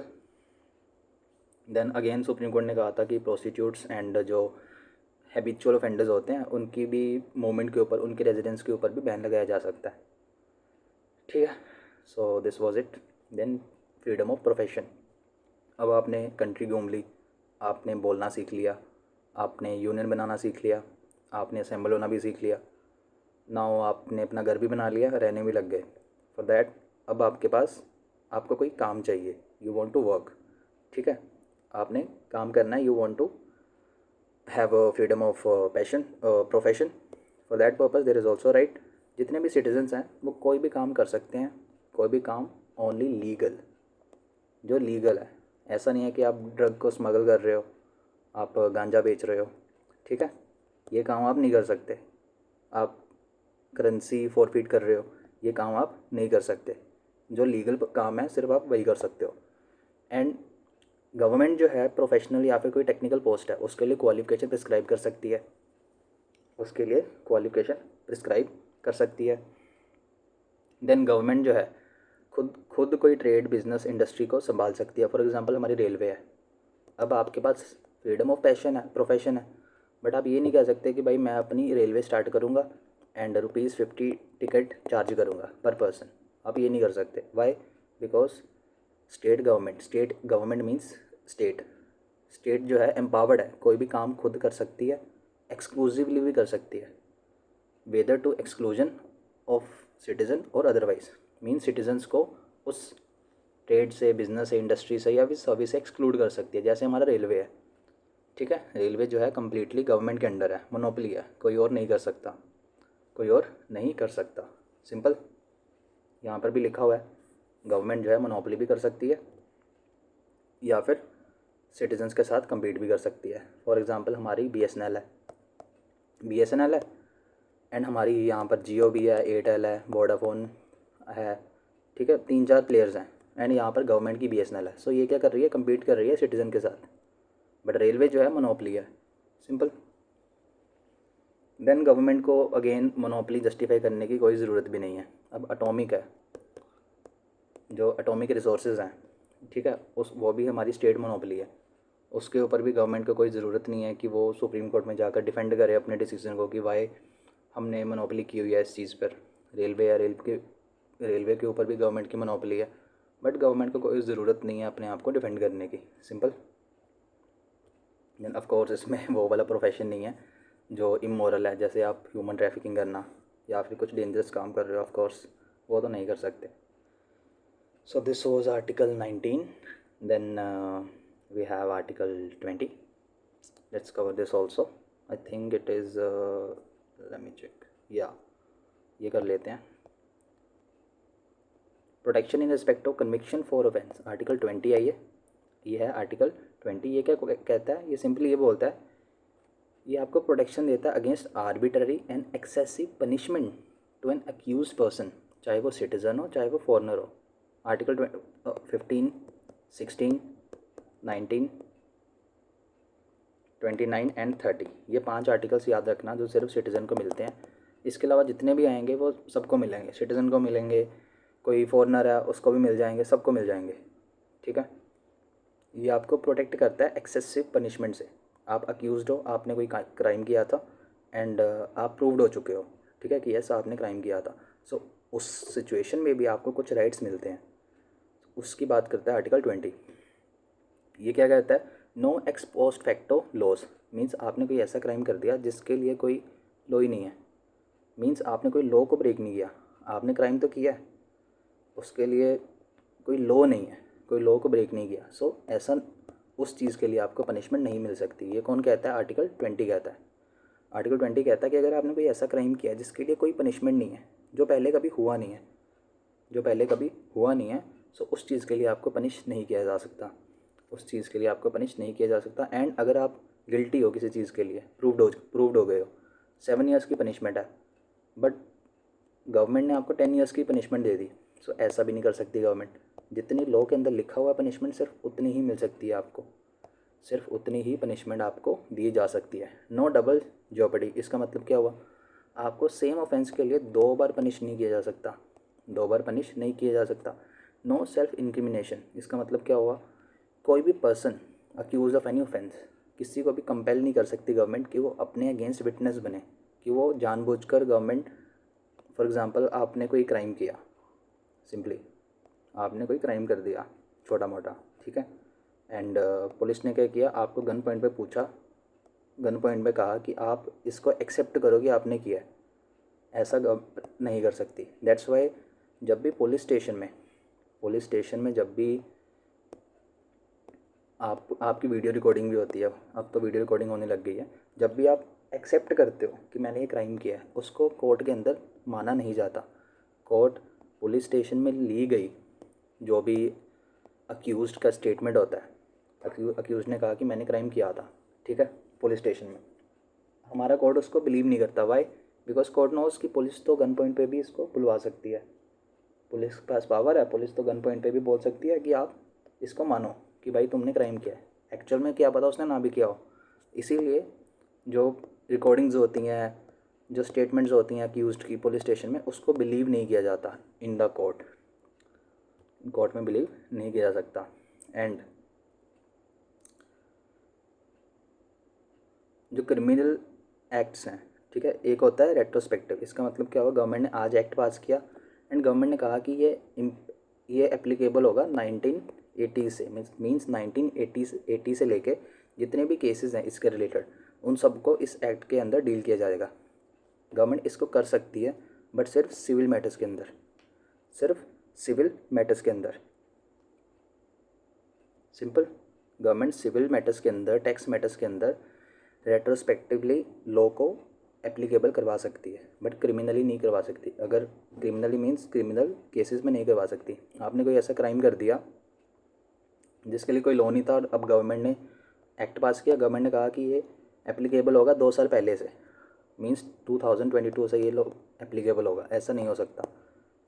Then again supreme court ने कहा था कि प्रोस्टिट्यूट्स एंड जो हैबिचुअल ऑफेंडर्स होते हैं उनकी भी मूवमेंट के ऊपर, उनके रेजिडेंस के ऊपर भी बैन लगाया जा सकता है, ठीक है। So this was it. Then freedom of profession, अब आपने कंट्री घूम ली, आपने बोलना सीख लिया, आपने यूनियन बनाना सीख लिया, आपने असेंबल होना भी सीख लिया, नाउ आपने अपना घर भी बना लिया, रहने भी लग गए, फॉर दैट अब आपके पास आपको कोई काम चाहिए, यू वांट टू वर्क, ठीक है, आपने काम करना है, you want to have a freedom of profession, for that purpose there is also right, जितने भी सिटीजन्स हैं वो कोई भी काम कर सकते हैं, कोई भी काम, ओनली लीगल, जो लीगल है, ऐसा नहीं है कि आप ड्रग को स्मगल कर रहे हो, आप गांजा बेच रहे हो, ठीक है, ये काम आप नहीं कर सकते, आप करेंसी फॉरफिट कर रहे हो, ये काम आप नहीं कर सकते, जो लीगल काम है सिर्फ आप वही कर सकते हो। एंड गवर्नमेंट जो है प्रोफेशनल या फिर कोई टेक्निकल पोस्ट है उसके लिए क्वालिफिकेशन प्रिस्क्राइब कर सकती है, उसके लिए क्वालिफिकेशन प्रिस्क्राइब कर सकती है। देन गवर्नमेंट जो है खुद कोई ट्रेड बिजनेस इंडस्ट्री को संभाल सकती है। फॉर एग्जांपल हमारी रेलवे है, अब आपके पास फ्रीडम ऑफ पैशन है, प्रोफेशन है, बट आप ये नहीं कह सकते कि भाई मैं अपनी रेलवे स्टार्ट करूँगा एंड ₹50 टिकट चार्ज करूँगा पर पर्सन। आप ये नहीं कर सकते। Why? Because state government means state जो है एम्पावर्ड है, कोई भी काम खुद कर सकती है, एक्सक्लूसिवली भी कर सकती है, whether to exclusion of citizen और अदरवाइज। मीन सिटीजन्स को उस ट्रेड से, बिजनेस से, इंडस्ट्री से या फिर सर्विस से एक्सक्लूड कर सकती है। जैसे हमारा रेलवे है, ठीक है, रेलवे जो है कम्प्लीटली गवर्नमेंट के अंडर है, मोनोपोली है, कोई और नहीं कर सकता, कोई और नहीं कर सकता। सिंपल। यहाँ पर भी लिखा हुआ है गवर्नमेंट जो है मोनोपोली भी कर सकती है या फिर सिटीजन्स के साथ कम्पीट भी कर सकती है। फॉर एग्ज़ाम्पल हमारी BSNL है एंड हमारी यहाँ पर जियो भी है, एयरटेल है, वोडाफोन है, ठीक है, 3-4 प्लेयर्स हैं एंड यहाँ पर गवर्नमेंट की BSNL है। सो ये क्या कर रही है, कम्पीट कर रही है सिटीज़न के साथ, बट रेलवे जो है मोनोपोली है। सिंपल। देन गवर्नमेंट को अगेन मोनोपोली जस्टिफाई करने की कोई ज़रूरत भी नहीं है। अब एटॉमिक है, जो एटॉमिक रिसोर्सेज हैं, ठीक है, वो भी हमारी स्टेट मोनोपोली है। उसके ऊपर भी गवर्नमेंट को कोई ज़रूरत नहीं है कि वो सुप्रीम कोर्ट में जाकर डिफेंड करे अपने डिसीजन को कि वाई हमने मोनोपोली की हुई है इस चीज़ पर। रेलवे के ऊपर भी गवर्नमेंट की मोनोपोली है, बट गवर्नमेंट को कोई ज़रूरत नहीं है अपने आप को डिफेंड करने की। सिंपल। देन ऑफ कोर्स इसमें वो वाला प्रोफेशन नहीं है जो इमोरल है, जैसे आप ह्यूमन ट्रैफिकिंग करना या फिर कुछ डेंजरस काम कर रहे हो, ऑफ कोर्स वो तो नहीं कर सकते। So this was article 19। Then we have article 20. Let's cover this also. I think it is let me check. Yeah, ये कर लेते हैं। Protection in respect of conviction for offence, article 20 है ये है आर्टिकल 20। ये क्या कहता है? ये सिंपली ये बोलता है, ये आपको प्रोटेक्शन देता है against arbitrary and excessive punishment to an accuse person, चाहे वो सिटीज़न हो चाहे वो फॉरनर हो। आर्टिकल 15, 16, 19, 29 एंड 30, ये 5 आर्टिकल्स याद रखना जो सिर्फ सिटीज़न को मिलते हैं। इसके अलावा जितने भी आएंगे वो सबको मिलेंगे, सिटीज़न को मिलेंगे, कोई फॉरनर है उसको भी मिल जाएंगे, सबको मिल जाएंगे, ठीक है। ये आपको प्रोटेक्ट करता है एक्सेसिव पनिशमेंट से। आप अक्यूज़ड हो, आपने कोई क्राइम किया था एंड आप प्रूव्ड हो चुके हो, ठीक है, कि यस आपने क्राइम किया था। सो उस सिचुएशन में भी आपको कुछ राइट्स मिलते हैं, उसकी बात करता है आर्टिकल 20। ये क्या कहता है? No ex post facto laws, means आपने कोई ऐसा क्राइम कर दिया जिसके लिए कोई लॉ ही नहीं है। मीन्स आपने कोई लॉ को ब्रेक नहीं किया, आपने क्राइम तो किया है, उसके लिए कोई लॉ नहीं है, कोई लॉ को ब्रेक नहीं किया। सो ऐसा उस चीज़ के लिए आपको पनिशमेंट नहीं मिल सकती। ये कौन कहता है? आर्टिकल 20 कहता है। आर्टिकल 20 कहता है कि अगर आपने कोई ऐसा क्राइम किया जिसके लिए कोई पनिशमेंट नहीं है, जो पहले कभी हुआ नहीं है, सो उस चीज़ के लिए आपको पनिश नहीं किया जा सकता, एंड अगर आप गिल्टी हो किसी चीज़ के लिए, प्रूव्ड हो गए हो, 7 ईयर्स की पनिशमेंट है, बट गवर्नमेंट ने आपको 10 ईयर्स की पनिशमेंट दे दी। सो ऐसा भी नहीं कर सकती गवर्नमेंट। जितनी लॉ के अंदर लिखा हुआ पनिशमेंट सिर्फ उतनी ही मिल सकती है आपको, सिर्फ उतनी ही पनिशमेंट आपको दी जा सकती है। नो डबल जॉपर्डी, इसका मतलब क्या हुआ? आपको सेम ऑफेंस के लिए 2 बार पनिश नहीं किया जा सकता। नो सेल्फ इंक्रिमिनेशन, इसका मतलब क्या हुआ? कोई भी person accuse of any offence, किसी को भी कंपेल नहीं कर सकती गवर्नमेंट कि वो अपने अगेंस्ट विटनेस बने, कि वो जानबूझकर गवर्नमेंट, फॉर एग्जांपल आपने कोई क्राइम किया, सिंपली आपने कोई क्राइम कर दिया छोटा मोटा, ठीक है, एंड पुलिस ने क्या किया, आपको गन पॉइंट पे कहा कि आप इसको एक्सेप्ट करो कि आपने किया है, ऐसा नहीं कर सकती। दैट्स वाई जब भी पुलिस स्टेशन में जब भी आपकी वीडियो रिकॉर्डिंग भी होती है, अब तो वीडियो रिकॉर्डिंग होने लग गई है, जब भी आप एक्सेप्ट करते हो कि मैंने ये क्राइम किया है, उसको कोर्ट के अंदर माना नहीं जाता। कोर्ट पुलिस स्टेशन में ली गई जो भी अक्यूज़्ड का स्टेटमेंट होता है, अक्यूज़ ने कहा कि मैंने क्राइम किया था, ठीक है, पुलिस स्टेशन में, हमारा कोर्ट उसको बिलीव नहीं करता। वाई? बिकॉज कोर्ट नोज कि पुलिस तो गन पॉइंट पे भी इसको बुलवा सकती है, पुलिस के पास पावर है, पुलिस तो गन पॉइंट पे भी बोल सकती है कि आप इसको मानो कि भाई तुमने क्राइम किया है। एक्चुअल में क्या पता उसने ना भी किया हो। इसीलिए जो रिकॉर्डिंग्स होती हैं जो स्टेटमेंट्स होती हैं अक्यूज्ड की पुलिस स्टेशन में, उसको बिलीव नहीं किया जाता इन द कोर्ट, कोर्ट में बिलीव नहीं किया जा सकता। एंड जो क्रिमिनल एक्ट्स हैं, ठीक है, एक होता है रेट्रोस्पेक्टिव। इसका मतलब क्या होगा, गवर्नमेंट ने आज एक्ट पास किया एंड गवर्नमेंट ने कहा कि ये एप्लीकेबल होगा 1980 से, मीन्स 1980 से लेके जितने भी केसेस हैं इसके रिलेटेड, उन सबको इस एक्ट के अंदर डील किया जाएगा। गवर्नमेंट इसको कर सकती है बट सिर्फ सिविल मैटर्स के अंदर, सिर्फ सिविल मैटर्स के अंदर। सिंपल, गवर्नमेंट सिविल मैटर्स के अंदर, टैक्स मैटर्स के अंदर रेट्रोस्पेक्टिवली लॉ को एप्लीकेबल करवा सकती है, बट क्रिमिनली नहीं करवा सकती। अगर क्रिमिनली मीन्स क्रिमिनल केसेस में नहीं करवा सकती। आपने कोई ऐसा क्राइम कर दिया जिसके लिए कोई लॉ नहीं था और अब गवर्नमेंट ने एक्ट पास किया, गवर्नमेंट ने कहा कि ये एप्लीकेबल होगा 2 साल पहले से, मीन्स 2022 से ये लॉ एप्लीकेबल होगा, ऐसा नहीं हो सकता।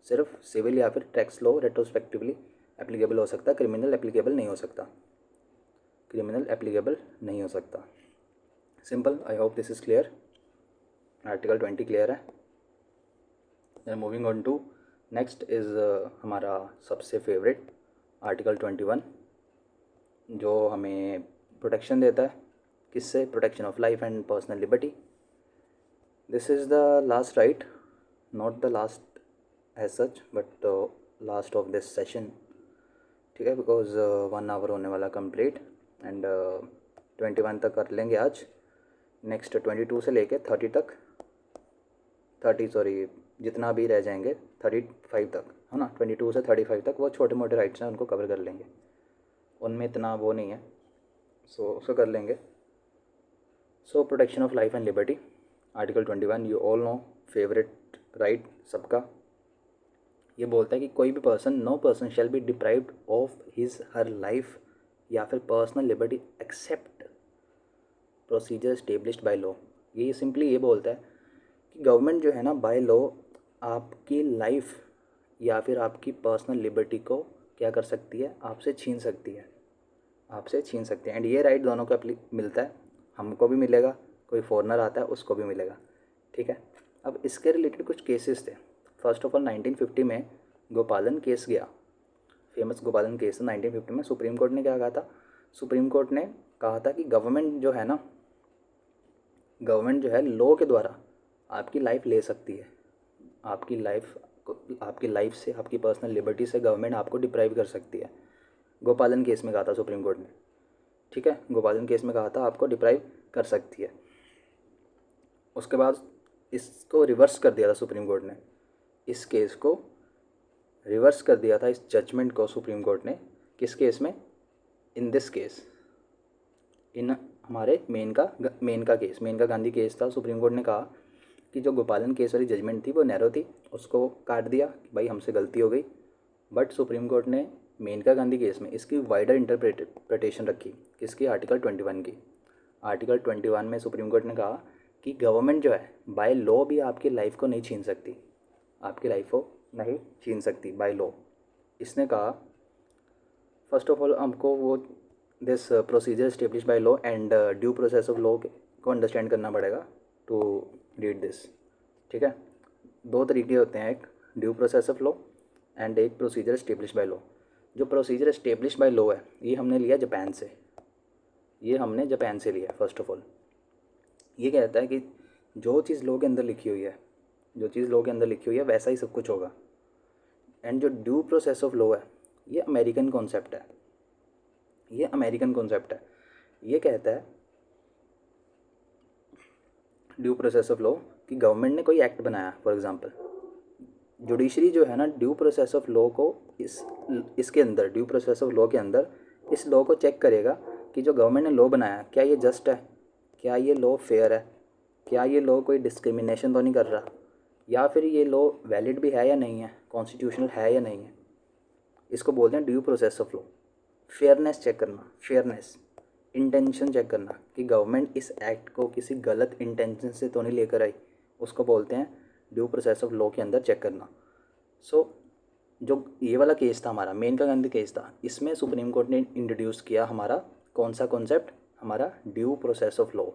सिर्फ सिविल या फिर टैक्स लॉ रेट्रोस्पेक्टिवली एप्लीकेबल हो सकता है, क्रिमिनल एप्लीकेबल नहीं हो सकता, क्रिमिनल एप्लीकेबल नहीं हो सकता। Simple, I hope this is clear. Article 20 clear है। Then moving on to next is हमारा सबसे फेवरेट आर्टिकल 21, जो हमें प्रोटेक्शन देता है। किससे? Protection of life and personal liberty. This is the last right, not the last as such but last of this session, ठीक है, बिकॉज 1 आवर होने वाला कंप्लीट एंड 21 तक कर लेंगे आज। नेक्स्ट 22 से लेके 30 तक, 30 सॉरी जितना भी रह जाएंगे 35 तक, है ना, 22 से 35 तक वो छोटे मोटे राइट्स हैं, उनको कवर कर लेंगे, उनमें इतना वो नहीं है, सो उसको कर लेंगे। So protection of life and liberty, article 21, you all know, favourite right सबका। ये बोलता है कि कोई भी person, no person shall be deprived of his her life या फिर personal liberty except procedure established by law. ये सिंपली ये बोलता है कि गवर्नमेंट जो है ना, बाय लॉ आपकी लाइफ या फिर आपकी पर्सनल लिबर्टी को क्या कर सकती है, आपसे छीन सकती है, आपसे छीन सकती है। एंड ये राइट दोनों को मिलता है, हमको भी मिलेगा, कोई फॉरेनर आता है उसको भी मिलेगा, ठीक है। अब इसके रिलेटेड कुछ केसेस थे। फर्स्ट ऑफ ऑल 1950 में गोपालन केस गया, फेमस गोपालन केस 1950 में। सुप्रीम कोर्ट ने क्या कहा था? सुप्रीम कोर्ट ने कहा था कि गवर्नमेंट जो है ना, गवर्नमेंट जो है लॉ के द्वारा आपकी लाइफ ले सकती है, आपकी लाइफ से, आपकी पर्सनल लिबर्टी से गवर्नमेंट आपको डिप्राइव कर सकती है। गोपालन केस में कहा था सुप्रीम कोर्ट ने, ठीक है, गोपालन केस में कहा था आपको डिप्राइव कर सकती है। उसके बाद इसको रिवर्स कर दिया था सुप्रीम कोर्ट ने, इस केस को रिवर्स कर दिया था, इस जजमेंट को सुप्रीम कोर्ट ने। किस केस में? इन दिस केस, इन हमारे मेनका केस, मेनका गांधी केस था। सुप्रीम कोर्ट ने कहा कि जो गोपालन केस वाली जजमेंट थी वो नैरो थी, उसको काट दिया कि भाई हमसे गलती हो गई। बट सुप्रीम कोर्ट ने मेनका गांधी केस में इसकी वाइडर इंटरप्रिटेशन रखी। किसकी? आर्टिकल 21 की। आर्टिकल 21 में सुप्रीम कोर्ट ने कहा कि गवर्नमेंट जो है बाय लॉ भी आपकी लाइफ को नहीं छीन सकती, आपकी लाइफ को नहीं छीन सकती बाय लॉ। इसने कहा फर्स्ट ऑफ ऑल हमको वो this procedure establish by law and due process of law को अंडरस्टैंड करना पड़ेगा टू रीड दिस, ठीक है। 2 तरीके होते हैं, एक due process of law and एक प्रोसीजर एस्टेब्लिश बाय लॉ। जो प्रोसीजर एस्टेब्लिश बाय लॉ है ये हमने लिया जापान से, ये हमने जापान से लिया। फर्स्ट ऑफ ऑल ये कहता है कि जो चीज़ लॉ के अंदर लिखी हुई है, जो चीज़ लॉ के अंदर लिखी हुई है वैसा ही सब कुछ होगा। एंड जो ड्यू प्रोसेस ऑफ लॉ है ये अमेरिकन कॉन्सेप्ट है, ये अमेरिकन कॉन्सेप्ट है। ये कहता है ड्यू प्रोसेस ऑफ लॉ कि गवर्नमेंट ने कोई एक्ट बनाया, फॉर एग्जांपल जुडिशरी जो है ना, ड्यू प्रोसेस ऑफ लॉ को इसके अंदर, ड्यू प्रोसेस ऑफ लॉ के अंदर इस लॉ को चेक करेगा कि जो गवर्नमेंट ने लॉ बनाया क्या ये जस्ट है, क्या ये लॉ फेयर है, क्या ये लॉ कोई डिस्क्रिमिनेशन तो नहीं कर रहा, या फिर ये लॉ वैलिड भी है या नहीं है, कॉन्स्टिट्यूशनल है या नहीं है। इसको बोलते हैं due process of law. Fairness check करना, फेयरनेस, इंटेंशन चेक करना कि गवर्नमेंट इस एक्ट को किसी गलत इंटेंशन से तो नहीं लेकर आई, उसको बोलते हैं ड्यू प्रोसेस ऑफ लॉ के अंदर चेक करना। सो जो ये वाला केस था हमारा, मेनका गांधी केस था, इसमें सुप्रीम कोर्ट ने इंट्रोड्यूस किया हमारा कौन सा कॉन्सेप्ट, हमारा due process of law.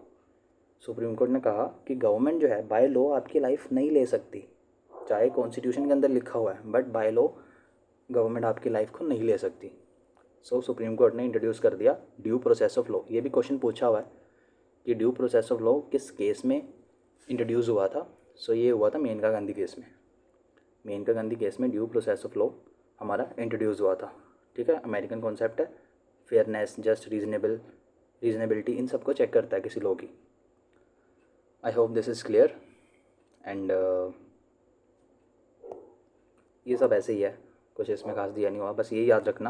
Supreme court ने कहा कि गवर्नमेंट जो है बाय लॉ आपकी लाइफ नहीं ले सकती, चाहे कॉन्स्टिट्यूशन के अंदर लिखा हुआ है, बट बाय लॉ गवर्नमेंट आपकी लाइफ को नहीं ले सकती। सो सुप्रीम कोर्ट ने इंट्रोड्यूस कर दिया ड्यू प्रोसेस ऑफ लॉ। ये भी क्वेश्चन पूछा हुआ है कि ड्यू प्रोसेस ऑफ लॉ किस केस में इंट्रोड्यूस हुआ था। सो ये हुआ था मेनका गांधी केस में। मेनका गांधी केस में ड्यू प्रोसेस ऑफ लॉ हमारा इंट्रोड्यूस हुआ था। ठीक है, अमेरिकन कॉन्सेप्ट है, फेयरनेस, जस्ट, रीजनेबिलिटी, इन सबको चेक करता है किसी लॉ की। आई hope this is clear. And ये सब ऐसे ही है, कुछ इसमें खास दिया नहीं हुआ। बस ये याद रखना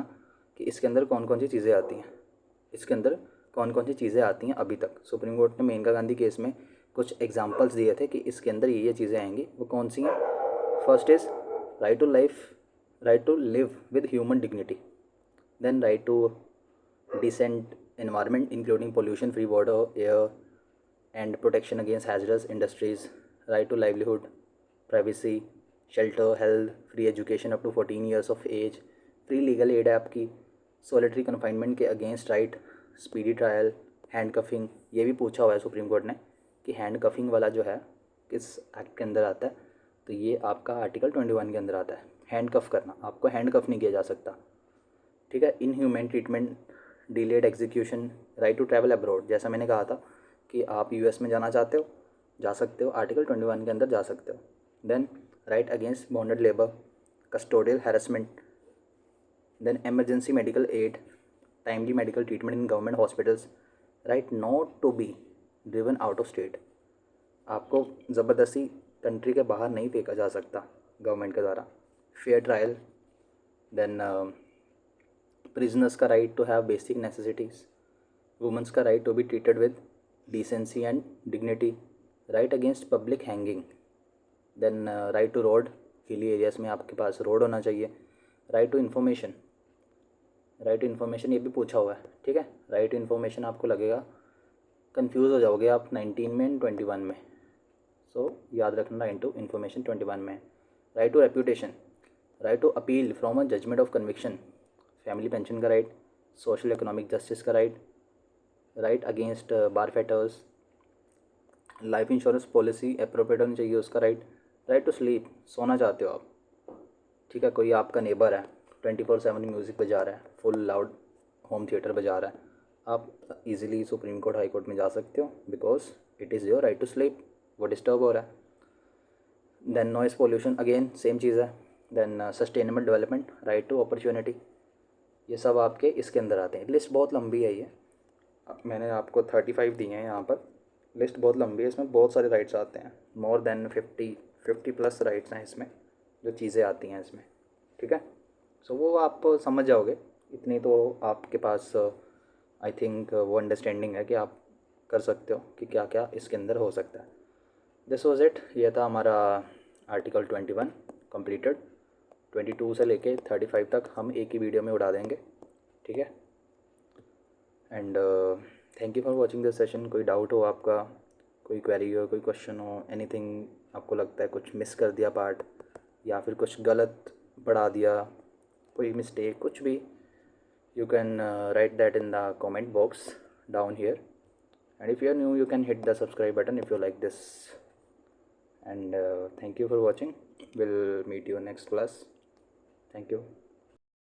कि इसके अंदर कौन कौन सी चीज़ें आती हैं, इसके अंदर कौन कौन सी चीज़ें आती हैं अभी तक। सुप्रीम कोर्ट ने मेनका गांधी केस में कुछ एग्जांपल्स दिए थे कि इसके अंदर ये चीज़ें आएंगी। वो कौन सी हैं? First is right to life, right to live with human dignity, then right to decent environment including pollution free water, air and protection against hazardous industries, right to livelihood, privacy, shelter, health, free education up to 14 years of age, free legal aid है आपकी, solitary confinement के against right, speedy trial, hand coughing. ये भी पूछा हुआ है supreme court ने कि हैंड कफिंग वाला जो है किस एक्ट के अंदर आता है, तो ये आपका आर्टिकल 21 के अंदर आता है। हैंड कफ करना, आपको हैंड कफ नहीं किया जा सकता। ठीक है, inhuman treatment, delayed execution, right to travel abroad, जैसा मैंने कहा था कि आप यूएस में जाना चाहते हो, जा सकते हो, आर्टिकल 21 के अंदर जा सकते हो। Then right against bonded labour, custodial harassment, then emergency medical aid, timely medical treatment in government hospitals, right not to be driven out of state, आपको ज़बरदस्ती कंट्री के बाहर नहीं फेंका जा सकता गवर्नमेंट के द्वारा। फेयर ट्रायल, देन प्रिजनर्स का right to have basic necessities, women's का right to be treated with decency and dignity, right against public hanging, then right to road, hilly areas में आपके पास रोड होना चाहिए, right to information, right to information ये भी पूछा हुआ है। ठीक है, राइट टू इन्फॉर्मेशन आपको लगेगा कंफ्यूज हो जाओगे आप 19 में एंड 21 में, सो याद रखना राइट टू इन्फॉर्मेशन 21 में। Right to reputation, right to appeal from a judgement of conviction, family pension का राइट, सोशल इकोनॉमिक जस्टिस का right, right against bar fetters, life insurance policy appropriate होनी चाहिए उसका राइट, राइट टू स्लीप, सोना चाहते हो आप। ठीक है, कोई आपका नेबर है 24/7 म्यूज़िक बजा रहा है, फुल लाउड होम थिएटर बजा रहा है, आप easily Supreme Court High Court में जा सकते हो because it is your right to sleep, वो डिस्टर्ब हो रहा है। Then noise pollution, again same चीज़ है। देन sustainable development, right to opportunity, ये सब आपके इसके अंदर आते हैं। लिस्ट बहुत लंबी है, ये मैंने आपको 35 दिए हैं यहाँ पर, लिस्ट बहुत लंबी है, इसमें बहुत सारे राइट्स आते हैं, मोर देन 50 प्लस राइट्स हैं इसमें जो चीज़ें आती हैं इसमें। ठीक है, सो वो आप समझ जाओगे, इतनी तो आपके पास आई थिंक वो अंडरस्टैंडिंग है कि आप कर सकते हो कि क्या क्या इसके अंदर हो सकता है। दिस वॉज इट, ये था हमारा आर्टिकल 21 कंप्लीटेड। 22 से लेके 35 तक हम एक ही वीडियो में उड़ा देंगे। ठीक है, and thank you for watching this session. कोई डाउट हो आपका, कोई क्वेरी हो, कोई क्वेश्चन हो, एनीथिंग आपको लगता है कुछ मिस कर दिया पार्ट या फिर कुछ गलत पढ़ा दिया, कोई मिस्टेक, कुछ भी, you can write that in the comment box down here, and if you are new you can hit the subscribe button if you like this, and thank you for watching. We'll meet you next class. Thank you.